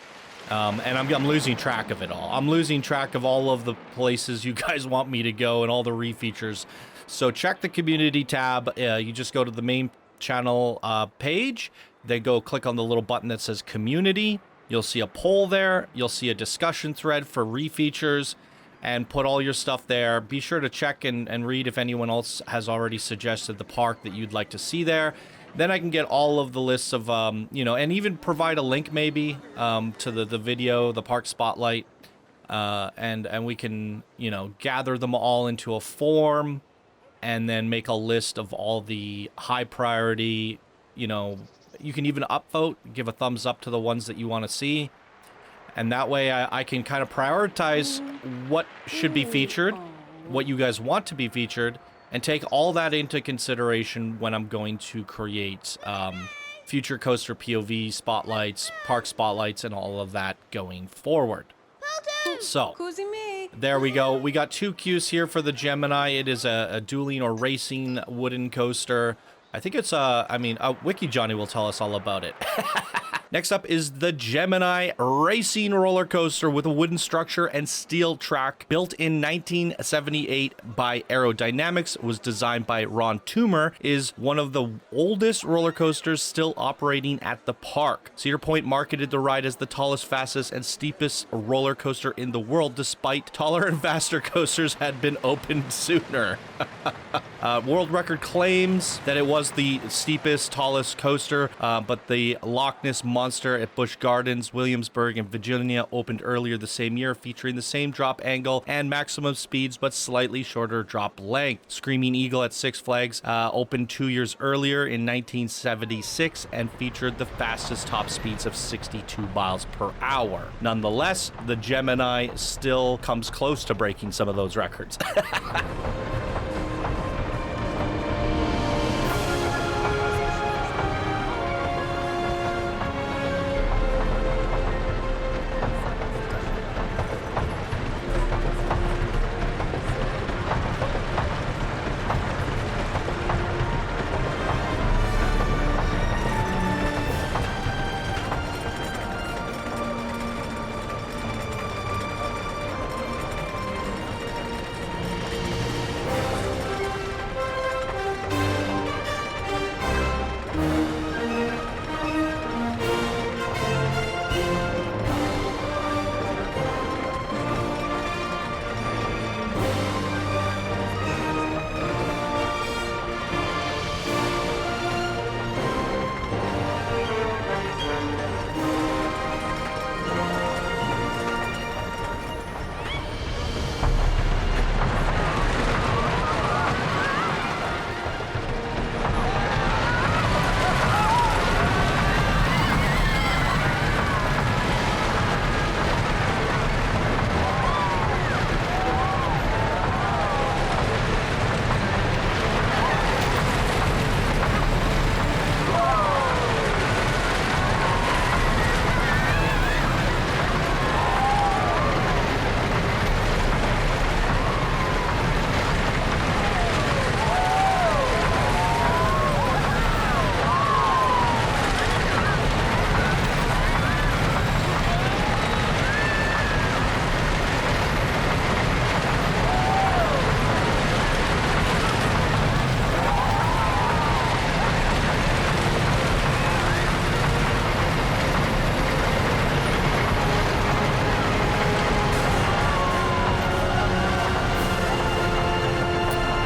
and I'm losing track of it all. I'm losing track of all of the places you guys want me to go and all the refeatures. So check the community tab. You just go to the main channel page, then go click on the little button that says community. You'll see a poll there. You'll see a discussion thread for refeatures, and put all your stuff there. Be sure to check and read if anyone else has already suggested the park that you'd like to see there. Then I can get all of the lists of, you know, and even provide a link maybe to the video, the park spotlight, and we can, you know, gather them all into a form and then make a list of all the high priority, you know. You can even upvote, give a thumbs up to the ones that you want to see. And that way I can kind of prioritize what should be featured, what you guys want to be featured, and take all that into consideration when I'm going to create future coaster POV spotlights, park spotlights, and all of that going forward. So, there we go. We got two queues here for the Gemini. It is a dueling or racing wooden coaster. I think it's, Wiki Johnny will tell us all about it. Next up is the Gemini Racing Roller Coaster with a wooden structure and steel track. Built in 1978 by Aerodynamics, was designed by Ron Toomer, is one of the oldest roller coasters still operating at the park. Cedar Point marketed the ride as the tallest, fastest, and steepest roller coaster in the world, despite taller and faster coasters had been opened sooner. World record claims that it was the steepest, tallest coaster, but the Loch Ness Monster at Busch Gardens, Williamsburg, and Virginia opened earlier the same year, featuring the same drop angle and maximum speeds, but slightly shorter drop length. Screaming Eagle at Six Flags opened 2 years earlier in 1976 and featured the fastest top speeds of 62 miles per hour. Nonetheless, the Gemini still comes close to breaking some of those records.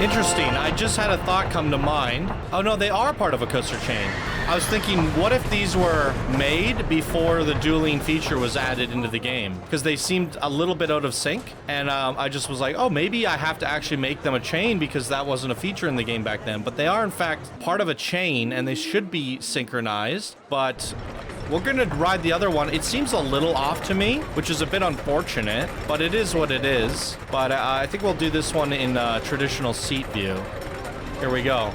Interesting. I just had a thought come to mind. Oh no, they are part of a coaster chain. I was thinking, what if these were made before the dueling feature was added into the game? Because they seemed a little bit out of sync. And I just was like, oh, maybe I have to actually make them a chain because that wasn't a feature in the game back then. But they are, in fact, part of a chain and they should be synchronized. But we're going to ride the other one. It seems a little off to me, which is a bit unfortunate, but it is what it is. But I think we'll do this one in traditional seat view. Here we go.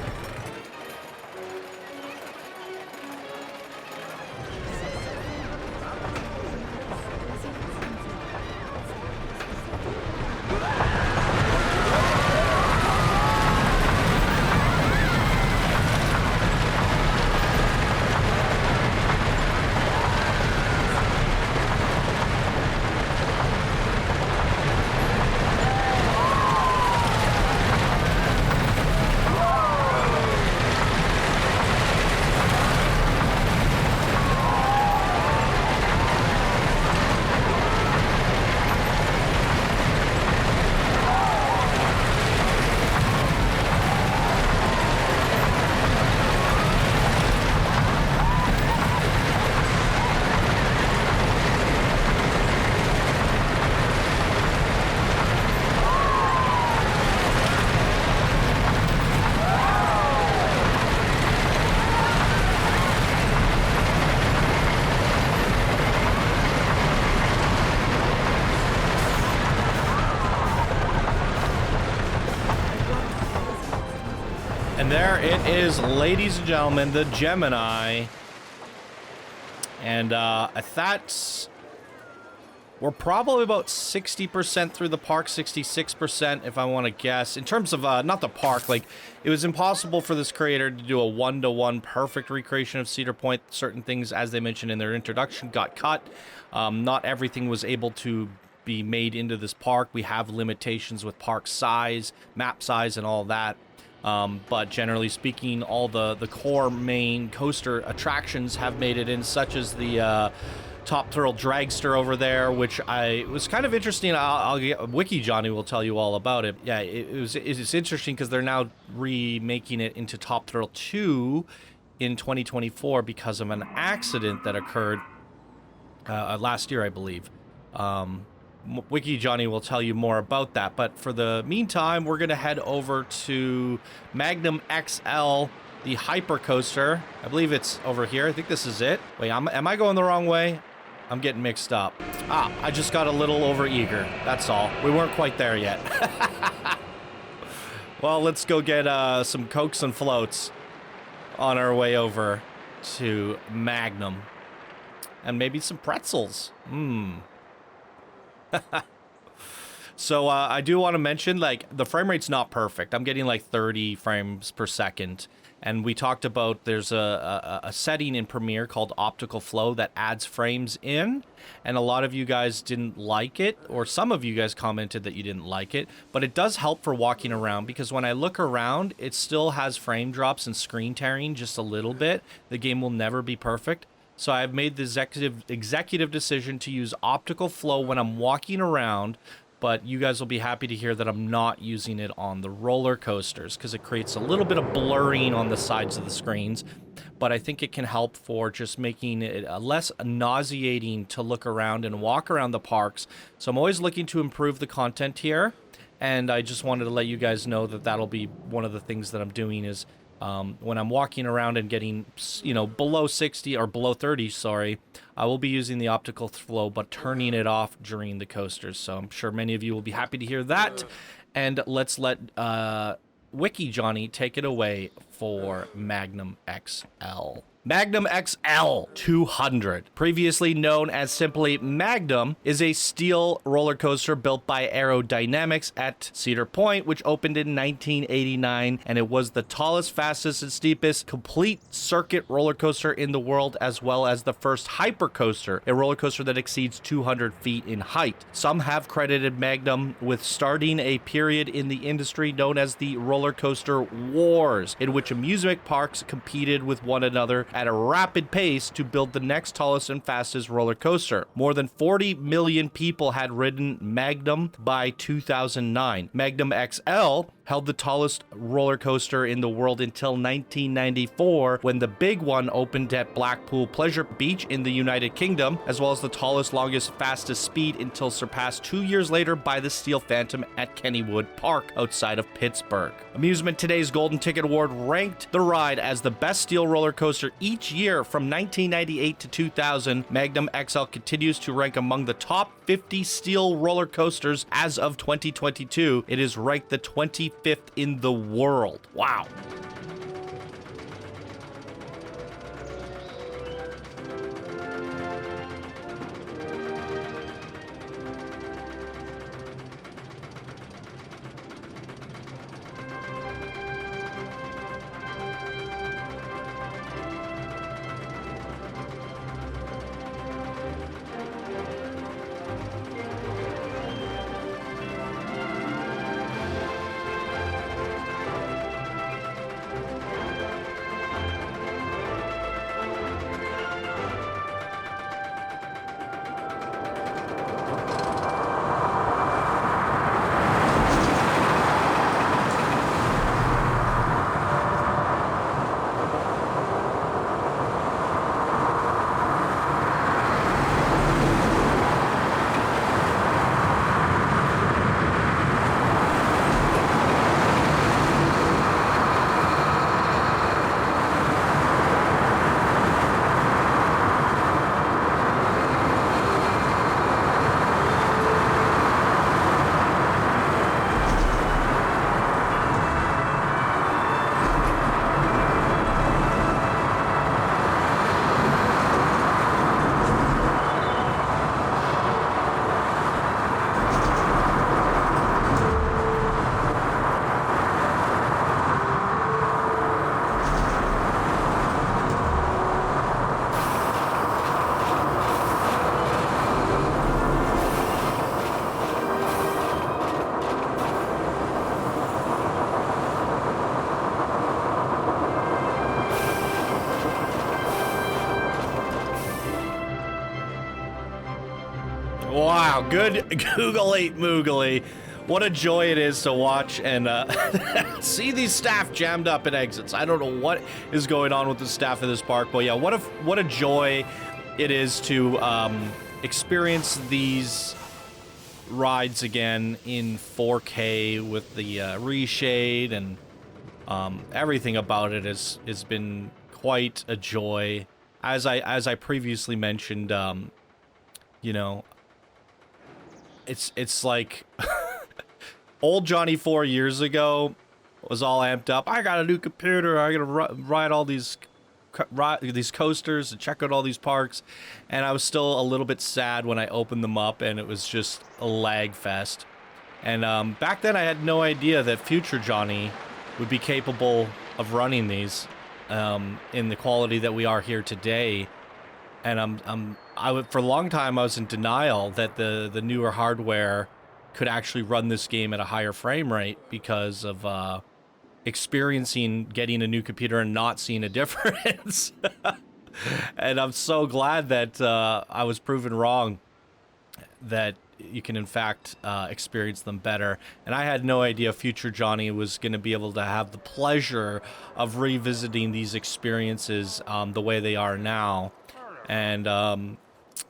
And there it is, ladies and gentlemen, the Gemini. And that's... we're probably about 60% through the park, 66% if I want to guess. In terms of, not the park, like, it was impossible for this creator to do a one-to-one perfect recreation of Cedar Point. Certain things, as they mentioned in their introduction, got cut. Not everything was able to be made into this park. We have limitations with park size, map size, and all that. But generally speaking, all the core main coaster attractions have made it in, such as the top Thrill Dragster over there, which it was kind of interesting. I'll get Wiki Johnny will tell you all about it. Yeah, it's interesting because they're now remaking it into Top Thrill 2 in 2024 because of an accident that occurred last year, I believe. Wiki Johnny will tell you more about that, but for the meantime, we're going to head over to Magnum XL, the hyper coaster. I believe it's over here. I think this is it. Wait, am I going the wrong way? I'm getting mixed up. I just got a little over eager. That's all. We weren't quite there yet. Well, let's go get some Cokes and floats on our way over to Magnum. And maybe some pretzels. So I do want to mention, like, the frame rate's not perfect. I'm getting like 30 frames per second. And we talked about there's a setting in Premiere called optical flow that adds frames in. And a lot of you guys didn't like it, or some of you guys commented that you didn't like it. But it does help for walking around, because when I look around, it still has frame drops and screen tearing just a little bit. The game will never be perfect. So I've made the executive decision to use optical flow when I'm walking around, but you guys will be happy to hear that I'm not using it on the roller coasters because it creates a little bit of blurring on the sides of the screens. But I think it can help for just making it less nauseating to look around and walk around the parks. So I'm always looking to improve the content here, and I just wanted to let you guys know that that'll be one of the things that I'm doing is when I'm walking around and getting, you know, below 60 or below 30, sorry, I will be using the optical flow, but turning it off during the coasters. So I'm sure many of you will be happy to hear that. And let's let Wiki Johnny take it away for Magnum XL. Magnum XL-200, previously known as simply Magnum, is a steel roller coaster built by Aerodynamics at Cedar Point, which opened in 1989, and it was the tallest, fastest, and steepest complete circuit roller coaster in the world, as well as the first hyper coaster, a roller coaster that exceeds 200 feet in height. Some have credited Magnum with starting a period in the industry known as the roller coaster wars, in which amusement parks competed with one another at a rapid pace to build the next tallest and fastest roller coaster. More than 40 million people had ridden Magnum by 2009. Magnum XL held the tallest roller coaster in the world until 1994, when the big one opened at Blackpool Pleasure Beach in the United Kingdom, as well as the tallest, longest, fastest speed until surpassed 2 years later by the Steel Phantom at Kennywood Park outside of Pittsburgh. Amusement Today's Golden Ticket Award ranked the ride as the best steel roller coaster each year from 1998 to 2000. Magnum XL continues to rank among the top 50 steel roller coasters as of 2022. It is ranked the 25th in the world. Wow. Wow, good googly moogly. What a joy it is to watch and see these staff jammed up at exits. I don't know what is going on with the staff of this park, but yeah, what a joy it is to experience these rides again in 4K with the reshade, and everything about it has been quite a joy. As I previously mentioned, you know, it's like old Johnny 4 years ago was all amped up. I got a new computer. I gotta ride all these coasters and check out all these parks, and I was still a little bit sad when I opened them up and it was just a lag fest. And back then I had no idea that future Johnny would be capable of running these in the quality that we are here today. And for a long time I was in denial that the newer hardware could actually run this game at a higher frame rate because of experiencing getting a new computer and not seeing a difference. And I'm so glad that I was proven wrong, that you can in fact experience them better. And I had no idea future Johnny was going to be able to have the pleasure of revisiting these experiences the way they are now. And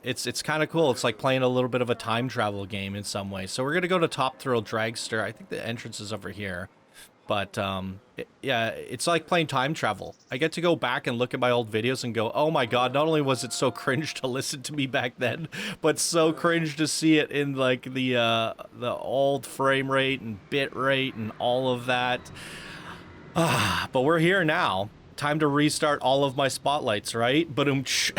it's kind of cool. It's like playing a little bit of a time travel game in some way. So we're gonna go to Top Thrill Dragster. I think the entrance is over here, but yeah, it's like playing time travel. I get to go back and look at my old videos and go, oh my god, not only was it so cringe to listen to me back then, but so cringe to see it in like the old frame rate and bit rate and all of that. But we're here now. Time to restart all of my spotlights, right? But redo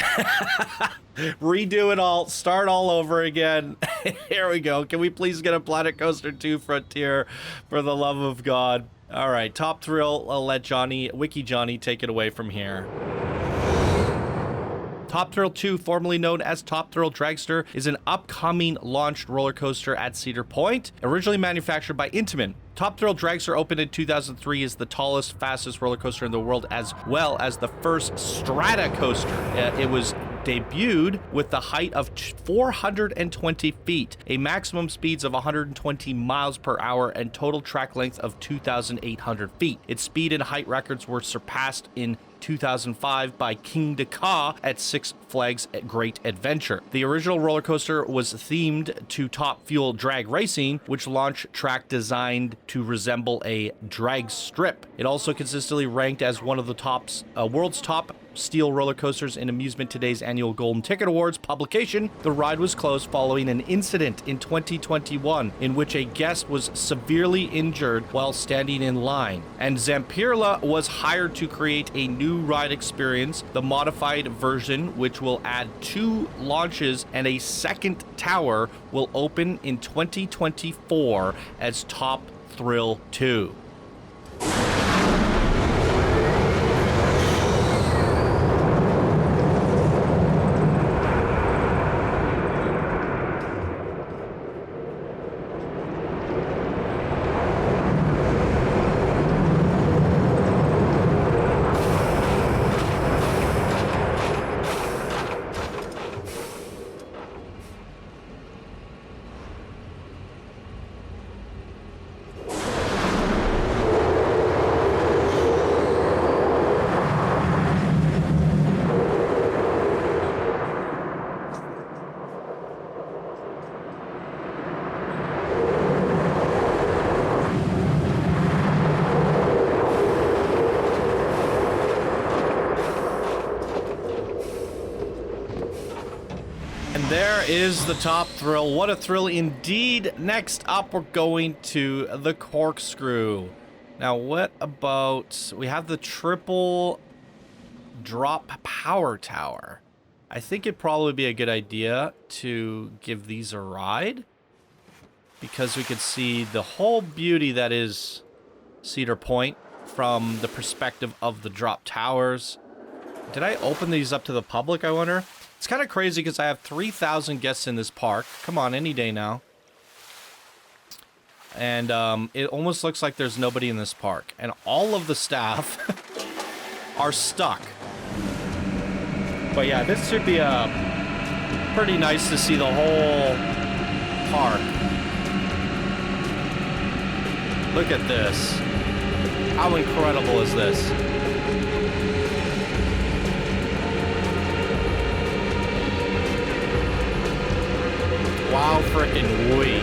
it all, start all over again. Here we go. Can we please get a Planet Coaster 2 Frontier, for the love of God? All right, Top Thrill. I'll let Wiki Johnny take it away from here. Top Thrill 2, formerly known as Top Thrill Dragster, is an upcoming launched roller coaster at Cedar Point, originally manufactured by Intamin. Top Thrill Dragster opened in 2003, is the tallest, fastest roller coaster in the world, as well as the first strata coaster. It was debuted with the height of 420 feet, a maximum speeds of 120 miles per hour, and total track length of 2,800 feet. Its speed and height records were surpassed in 2005 by King Dakar at Six Flags Great Adventure. The original roller coaster was themed to Top Fuel drag racing, which launched track designed to resemble a drag strip. It also consistently ranked as one of the world's top steel roller coasters in Amusement Today's annual Golden Ticket Awards publication. The ride was closed following an incident in 2021 in which a guest was severely injured while standing in line, and Zamperla was hired to create a new ride experience. The modified version, which will add 2 launches and a second tower, will open in 2024 as Top Thrill 2. There is the Top Thrill. What a thrill indeed. Next up, we're going to the Corkscrew. Now, what about... we have the triple drop power tower. I think it'd probably be a good idea to give these a ride, because we could see the whole beauty that is Cedar Point from the perspective of the drop towers. Did I open these up to the public, I wonder? It's kind of crazy because I have 3,000 guests in this park. Come on, any day now. And it almost looks like there's nobody in this park. And all of the staff are stuck. But yeah, this should be pretty nice to see the whole park. Look at this. How incredible is this? Wow, frickin' wee.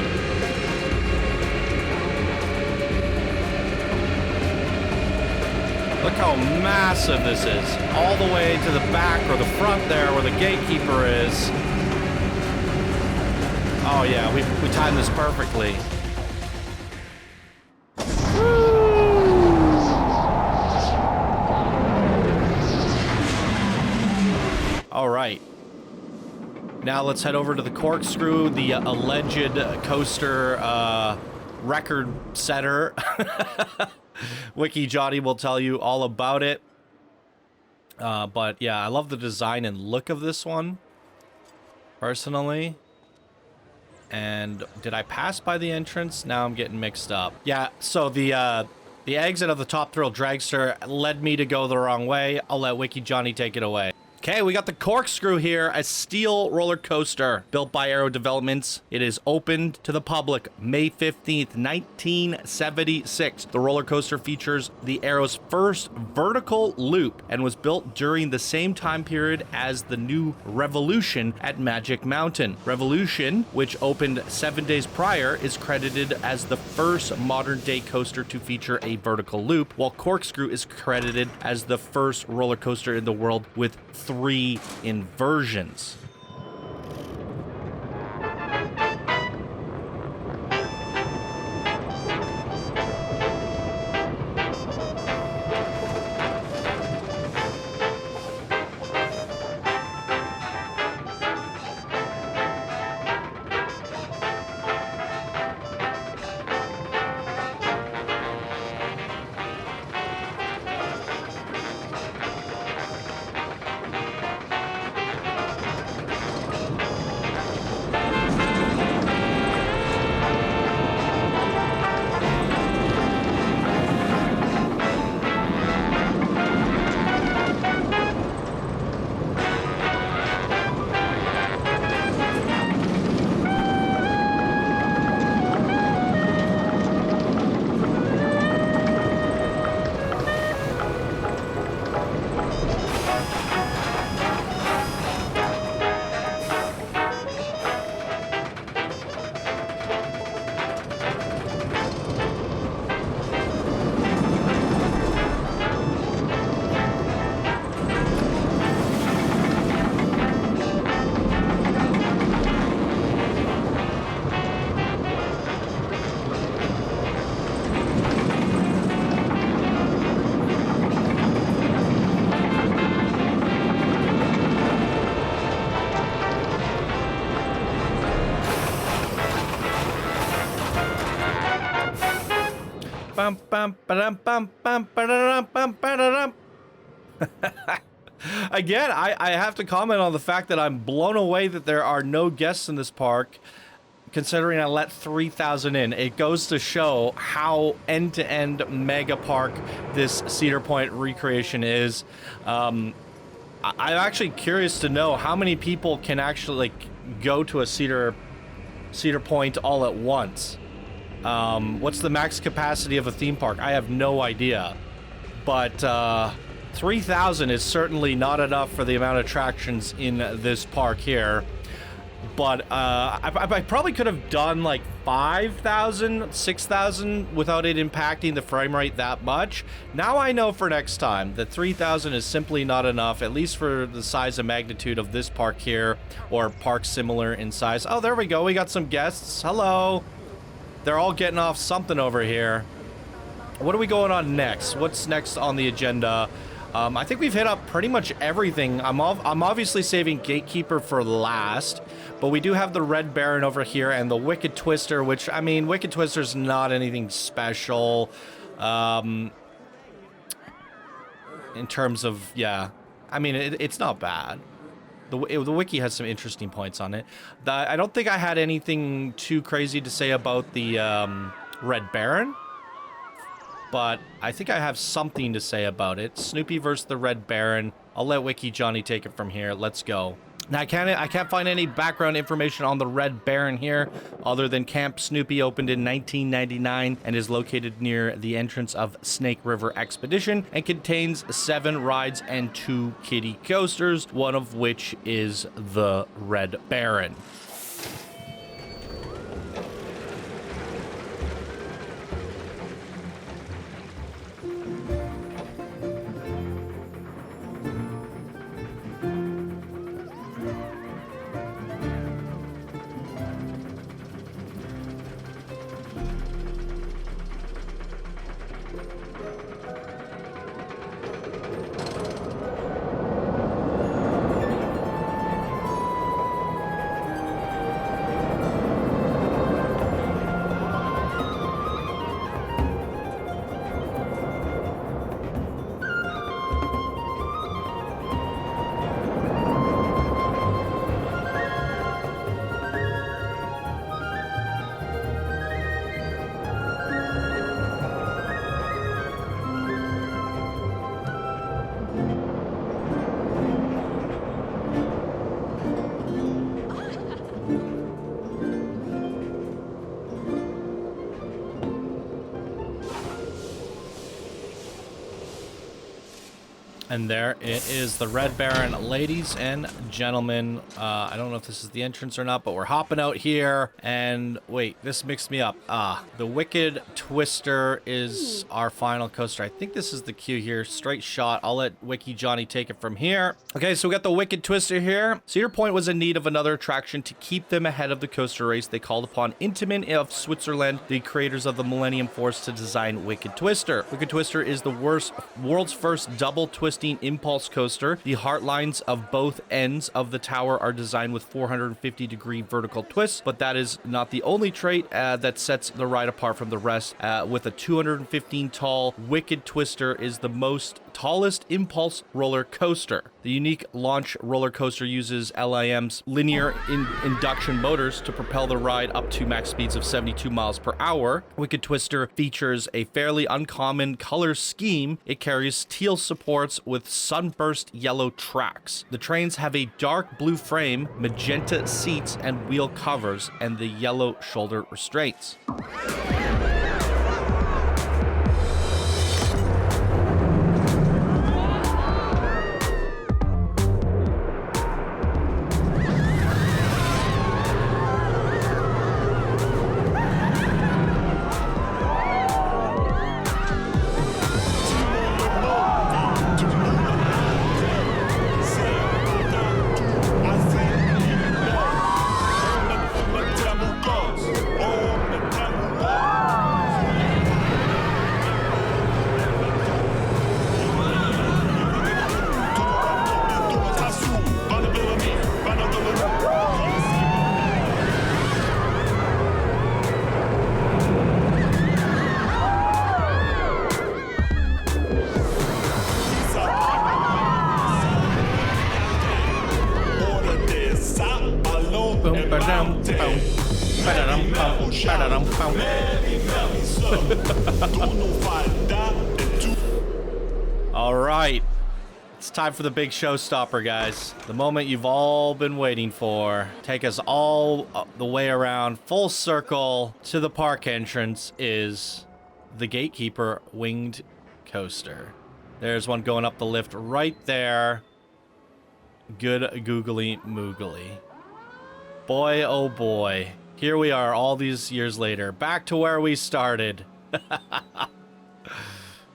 Look how massive this is. All the way to the back or the front there where the gatekeeper is. Oh yeah, we timed this perfectly. All right. Now let's head over to the Corkscrew, the alleged coaster record setter. Wiki Johnny will tell you all about it. But yeah, I love the design and look of this one, personally. And did I pass by the entrance? Now I'm getting mixed up. Yeah, so the exit of the Top Thrill Dragster led me to go the wrong way. I'll let Wiki Johnny take it away. Okay, we got the Corkscrew here, a steel roller coaster built by Aero Developments. It is opened to the public May 15th, 1976. The roller coaster features the Aero's first vertical loop and was built during the same time period as the new Revolution at Magic Mountain. Revolution, which opened 7 days prior, is credited as the first modern-day coaster to feature a vertical loop, while Corkscrew is credited as the first roller coaster in the world with 3 inversions. Again, I have to comment on the fact that I'm blown away that there are no guests in this park, considering I let 3,000 in. It goes to show how end-to-end mega park this Cedar Point recreation is. I'm actually curious to know how many people can actually like go to a Cedar Point all at once. What's the max capacity of a theme park? I have no idea, but 3,000 is certainly not enough for the amount of attractions in this park here. But I probably could have done like 5,000, 6,000 without it impacting the frame rate that much. Now I know for next time that 3,000 is simply not enough, at least for the size and magnitude of this park here, or parks similar in size. Oh, there we go. We got some guests. Hello. They're all getting off something over here. What are we going on next? What's next on the agenda? I think we've hit up pretty much everything. I'm obviously saving Gatekeeper for last, but we do have the Red Baron over here and the Wicked Twister, which, I mean, Wicked Twister's not anything special. In terms of, yeah, I mean, it's not bad. The wiki has some interesting points on it. I don't think I had anything too crazy to say about the Red Baron, but I think I have something to say about it. Snoopy versus the Red Baron. I'll let Wiki Johnny take it from here. Let's go. Now, I can't find any background information on the Red Baron here, other than Camp Snoopy opened in 1999 and is located near the entrance of Snake River Expedition and contains 7 rides and 2 kiddie coasters, one of which is the Red Baron. And there it is, the Red Baron, ladies and gentlemen. I don't know if this is the entrance or not, but we're hopping out here. And wait, this mixed me up. The Wicked Twister is our final coaster. I think this is the queue here. Straight shot. I'll let Wiki Johnny take it from here. Okay, so we got the Wicked Twister here. Cedar Point was in need of another attraction to keep them ahead of the coaster race. They called upon Intamin of Switzerland, the creators of the Millennium Force, to design Wicked Twister. Wicked Twister is the world's first double twisting impulse coaster. The heart lines of both ends of the tower are designed with 450-degree vertical twists, but that is not the only trait that sets the ride apart from the rest. With a 215 tall, Wicked Twister is the tallest impulse roller coaster. The unique launch roller coaster uses LIM's linear induction motors to propel the ride up to max speeds of 72 miles per hour. Wicked Twister features a fairly uncommon color scheme. It carries teal supports with sunburst yellow tracks. The trains have a dark blue frame, magenta seats and wheel covers, and the yellow shoulder restraints. All right. It's time for the big showstopper, guys. The moment you've all been waiting for. Take us all the way around, full circle to the park entrance is the Gatekeeper winged coaster. There's one going up the lift right there. Good googly moogly. Boy, oh boy. Here we are all these years later. Back to where we started.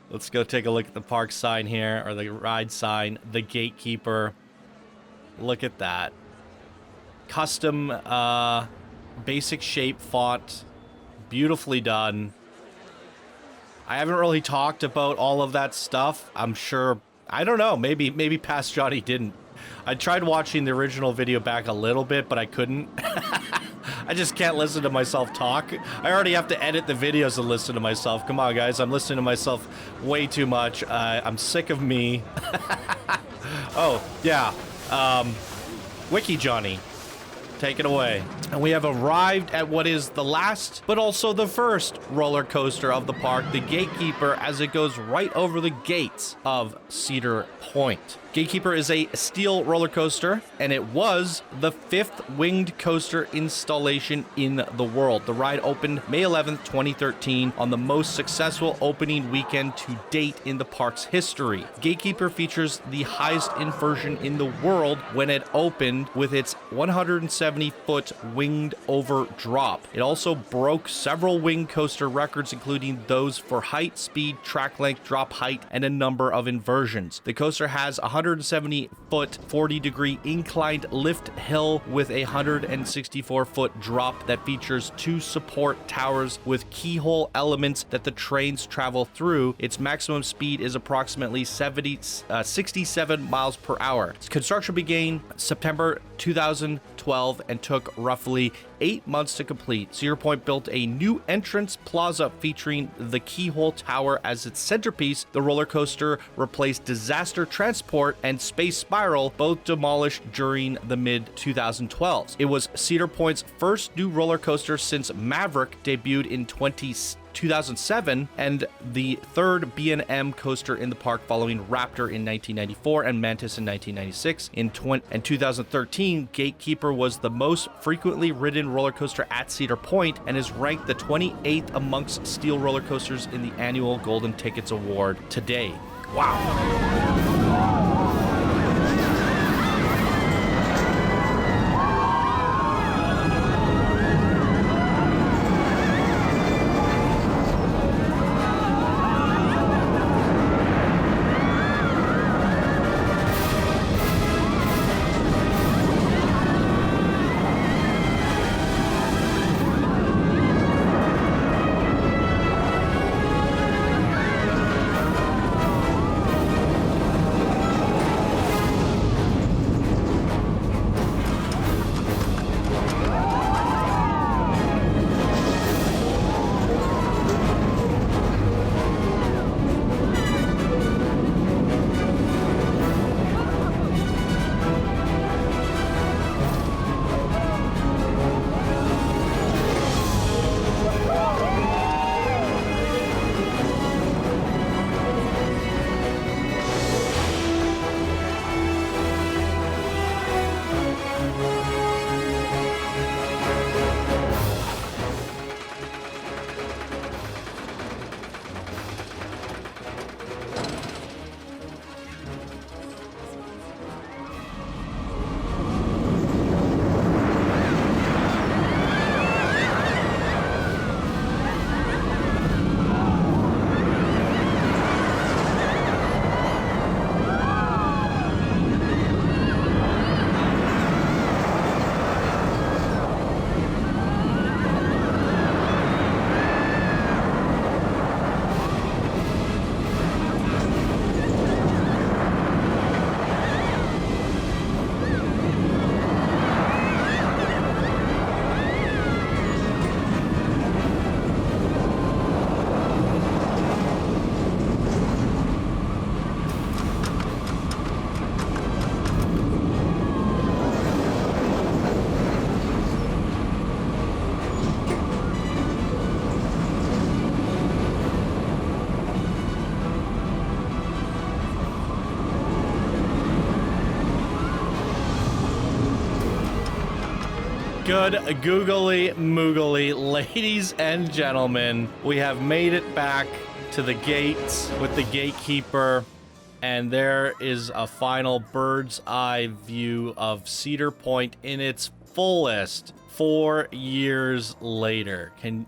Let's go take a look at the park sign here, or the ride sign, the Gatekeeper. Look at that. Custom, basic shape font. Beautifully done. I haven't really talked about all of that stuff. I'm sure, I don't know, maybe Past Johnny didn't. I tried watching the original video back a little bit, but I couldn't. I just can't listen to myself talk. I already have to edit the videos and listen to myself. Come on, guys. I'm listening to myself way too much. I'm sick of me. Oh, yeah. Wiki Johnny. Take it away. And we have arrived at what is the last, but also the first roller coaster of the park, the Gatekeeper, as it goes right over the gates of Cedar Point. Gatekeeper is a steel roller coaster, and it was the 5th winged coaster installation in the world. The ride opened May 11th, 2013, on the most successful opening weekend to date in the park's history. Gatekeeper features the highest inversion in the world when it opened with its 170-foot winged over drop. It also broke several wing coaster records, including those for height, speed, track length, drop height, and a number of inversions. The coaster has 170-foot, 40-degree inclined lift hill with a 164-foot drop that features 2 support towers with keyhole elements that the trains travel through. Its maximum speed is approximately 67 miles per hour. Construction began September 2012 and took roughly 8 months to complete. Cedar Point built a new entrance plaza featuring the keyhole tower as its centerpiece. The roller coaster replaced Disaster Transport and Space Spiral, both demolished during the mid-2012s. It was Cedar Point's first new roller coaster since Maverick debuted in 2007, and the third B&M coaster in the park, following Raptor in 1994 and Mantis in 1996. In 2013, Gatekeeper was the most frequently ridden roller coaster at Cedar Point and is ranked the 28th amongst steel roller coasters in the annual Golden Tickets Award today. Wow. good googly moogly, ladies and gentlemen, we have made it back to the gates with the gatekeeper, and there is a final bird's eye view of Cedar Point in its fullest 4 years later. Could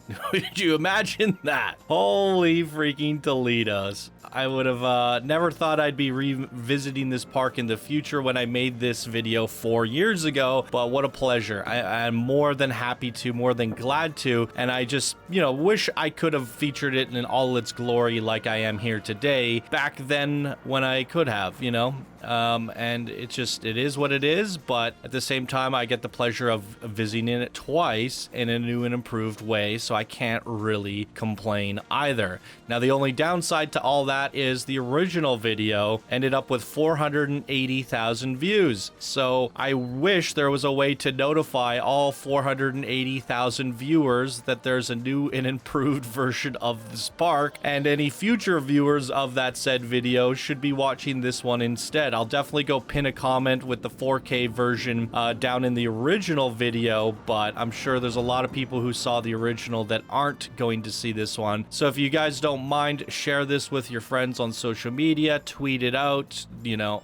you imagine that? Holy freaking Toledos. I would have never thought I'd be revisiting this park in the future when I made this video 4 years ago, but what a pleasure. I'm more than happy to, more than glad to, and I just, wish I could have featured it in all its glory like I am here today, back then when I could have, and it is what it is, but at the same time, I get the pleasure of visiting it twice in a new and improved way, so I can't really complain either. Now, the only downside to all that is the original video ended up with 480,000 views, so I wish there was a way to notify all 480,000 viewers that there's a new and improved version of this park, and any future viewers of that said video should be watching this one instead. I'll definitely go pin a comment with the 4K version down in the original video, but I'm sure there's a lot of people who saw the original that aren't going to see this one. So if you guys don't mind, share this with your friends on social media, tweet it out,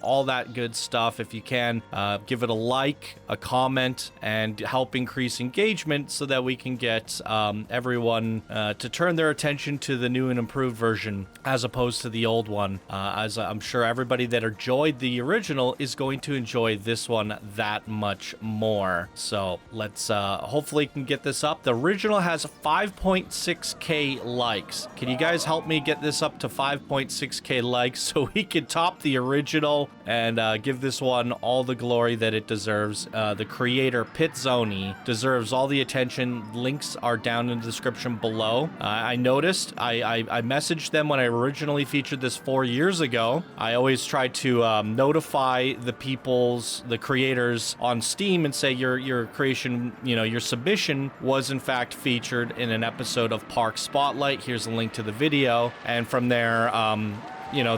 all that good stuff. If you can, give it a like, a comment, and help increase engagement so that we can get everyone to turn their attention to the new and improved version as opposed to the old one, as I'm sure everybody that enjoyed the original is going to enjoy this one that much more. So let's hopefully can get this up. The original has 5.6k likes. Can you guys help me get this up to 5.6k likes so we can top the original and give this one all the glory that it deserves? The creator, pitzony, deserves all the attention. Links are down in the description below. I noticed, I messaged them when I originally featured this 4 years ago. I always try to notify the creators on Steam and say your creation, your submission was in fact featured in an episode of Park Spotlight. Here's a link to the video, and from there,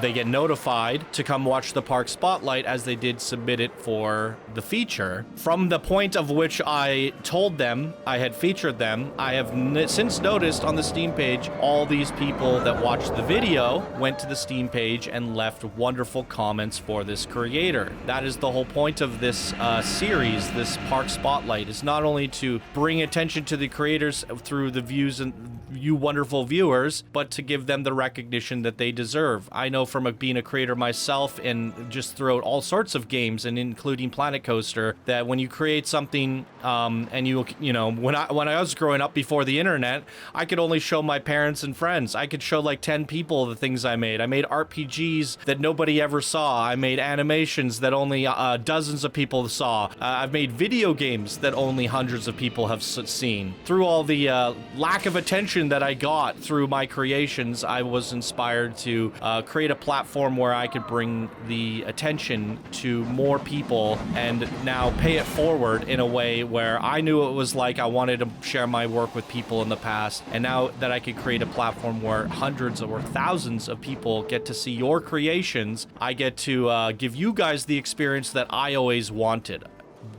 they get notified to come watch the Park Spotlight as they did submit it for the feature. From the point of which I told them I had featured them, I have since noticed on the Steam page, all these people that watched the video went to the Steam page and left wonderful comments for this creator. That is the whole point of this series, this Park Spotlight, is not only to bring attention to the creators through the views and you wonderful viewers, but to give them the recognition that they deserve. I know from being a creator myself and just throughout all sorts of games and including Planet Coaster, that when you create something and when I was growing up before the internet, I could only show my parents and friends. I could show like 10 people the things I made. I made RPGs that nobody ever saw. I made animations that only dozens of people saw. I've made video games that only hundreds of people have seen. Through all the lack of attention that I got through my creations, I was inspired to create a platform where I could bring the attention to more people and now pay it forward in a way where I knew it was like I wanted to share my work with people in the past, and now that I could create a platform where hundreds or thousands of people get to see your creations, I get to give you guys the experience that I always wanted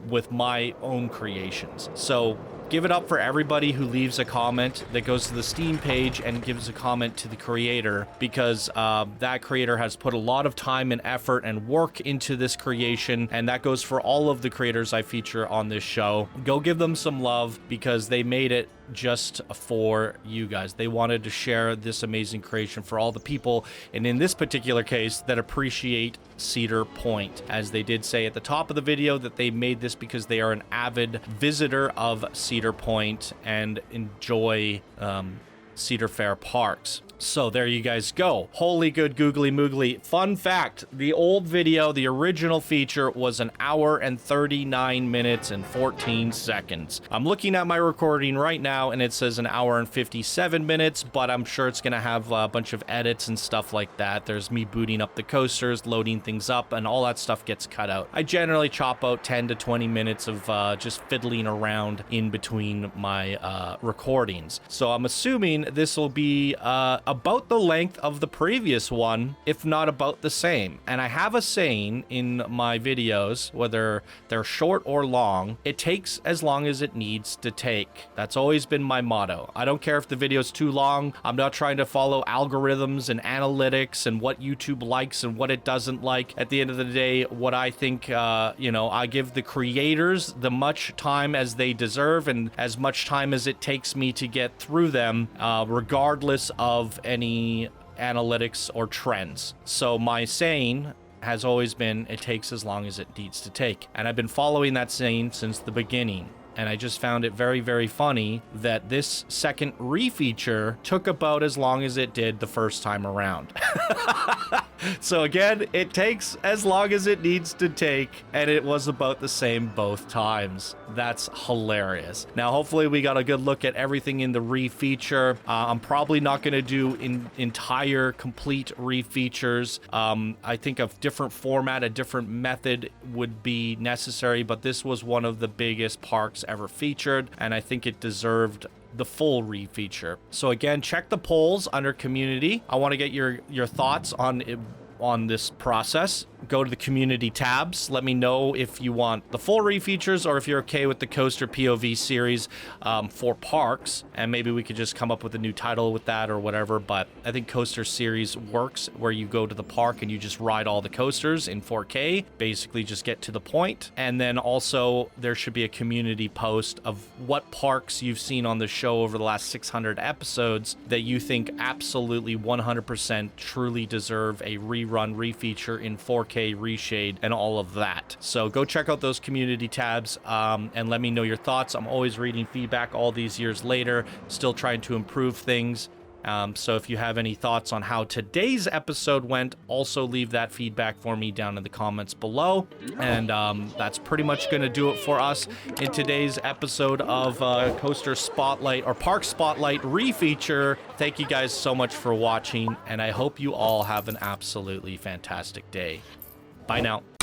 with my own creations. So give it up for everybody who leaves a comment that goes to the Steam page and gives a comment to the creator, because that creator has put a lot of time and effort and work into this creation, and that goes for all of the creators I feature on this show. Go give them some love because they made it just for you guys. They wanted to share this amazing creation for all the people, and in this particular case, that appreciate Cedar Point. As they did say at the top of the video, that they made this because they are an avid visitor of Cedar Point and enjoy Cedar Fair parks. So there you guys go. Holy good googly moogly. Fun fact, the old video, the original feature, was 1 hour and 39 minutes and 14 seconds. I'm looking at my recording right now and it says 1 hour and 57 minutes, but I'm sure it's gonna have a bunch of edits and stuff like that. There's me booting up the coasters, loading things up, and all that stuff gets cut out. I generally chop out 10 to 20 minutes of just fiddling around in between my recordings. So I'm assuming this will be about the length of the previous one, if not about the same. And I have a saying in my videos, whether they're short or long, it takes as long as it needs to take. That's always been my motto. I don't care if the video's too long. I'm not trying to follow algorithms and analytics and what YouTube likes and what it doesn't like. At the end of the day, what I think, you know, I give the creators the much time as they deserve and as much time as it takes me to get through them, regardless of any analytics or trends. So my saying has always been, it takes as long as it needs to take. And I've been following that saying since the beginning. And I just found it very, very funny that this second refeature took about as long as it did the first time around. So again, it takes as long as it needs to take, and it was about the same both times. That's hilarious. Now, hopefully we got a good look at everything in the refeature. I'm probably not going to do entire complete refeatures. I think a different format, a different method would be necessary, but this was one of the biggest parks ever featured, and I think it deserved the full refeature. So again, check the polls under community. I want to get your thoughts on this process. Go to the community tabs. Let me know if you want the full refeatures or if you're okay with the Coaster POV series for parks, and maybe we could just come up with a new title with that or whatever. But I think Coaster series works, where you go to the park and you just ride all the coasters in 4K, basically just get to the point. And then also there should be a community post of what parks you've seen on the show over the last 600 episodes that you think absolutely 100% truly deserve a rerun, refeature in 4K, reshade, and all of that. So go check out those community tabs and let me know your thoughts. I'm always reading feedback all these years later, still trying to improve things. So if you have any thoughts on how today's episode went, also leave that feedback for me down in the comments below. And that's pretty much going to do it for us in today's episode of Coaster Spotlight or Park Spotlight Refeature. Thank you guys so much for watching, and I hope you all have an absolutely fantastic day. Bye now.